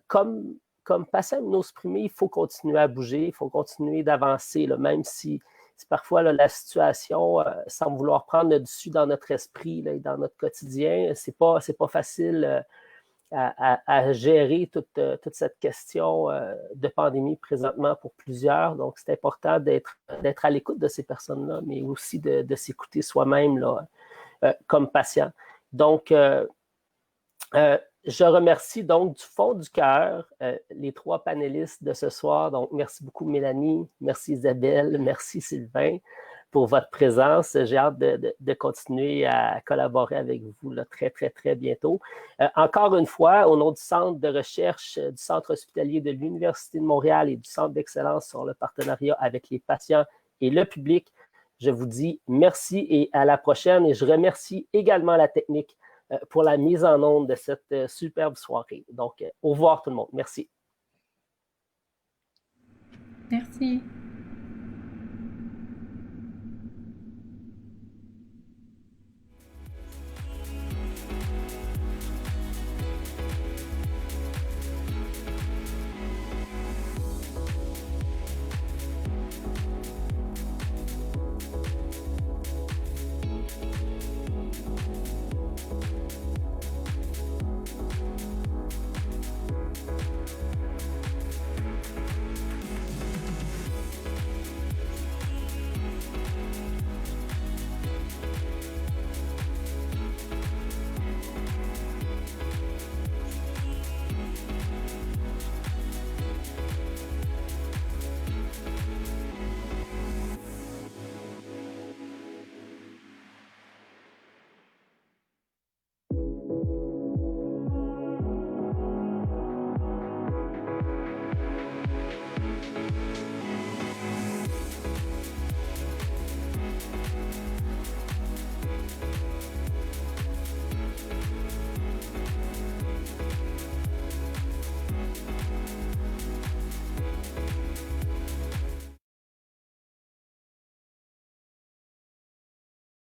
Comme patient immunosupprimé, il faut continuer à bouger, il faut continuer d'avancer, même si parfois là, la situation semble vouloir prendre le dessus dans notre esprit là, et dans notre quotidien. C'est pas facile à gérer toute cette question de pandémie présentement pour plusieurs. Donc, c'est important d'être à l'écoute de ces personnes-là, mais aussi de s'écouter soi-même là, comme patient. Donc, je remercie donc du fond du cœur les trois panélistes de ce soir. Donc, merci beaucoup Mélanie, merci Isabelle, merci Sylvain pour votre présence. J'ai hâte de continuer à collaborer avec vous là, très, très, très bientôt. Encore une fois, au nom du Centre de recherche du Centre hospitalier de l'Université de Montréal et du Centre d'excellence sur le partenariat avec les patients et le public, je vous dis merci et à la prochaine. Et je remercie également la technique pour la mise en onde de cette superbe soirée. Donc, au revoir tout le monde. Merci. Merci.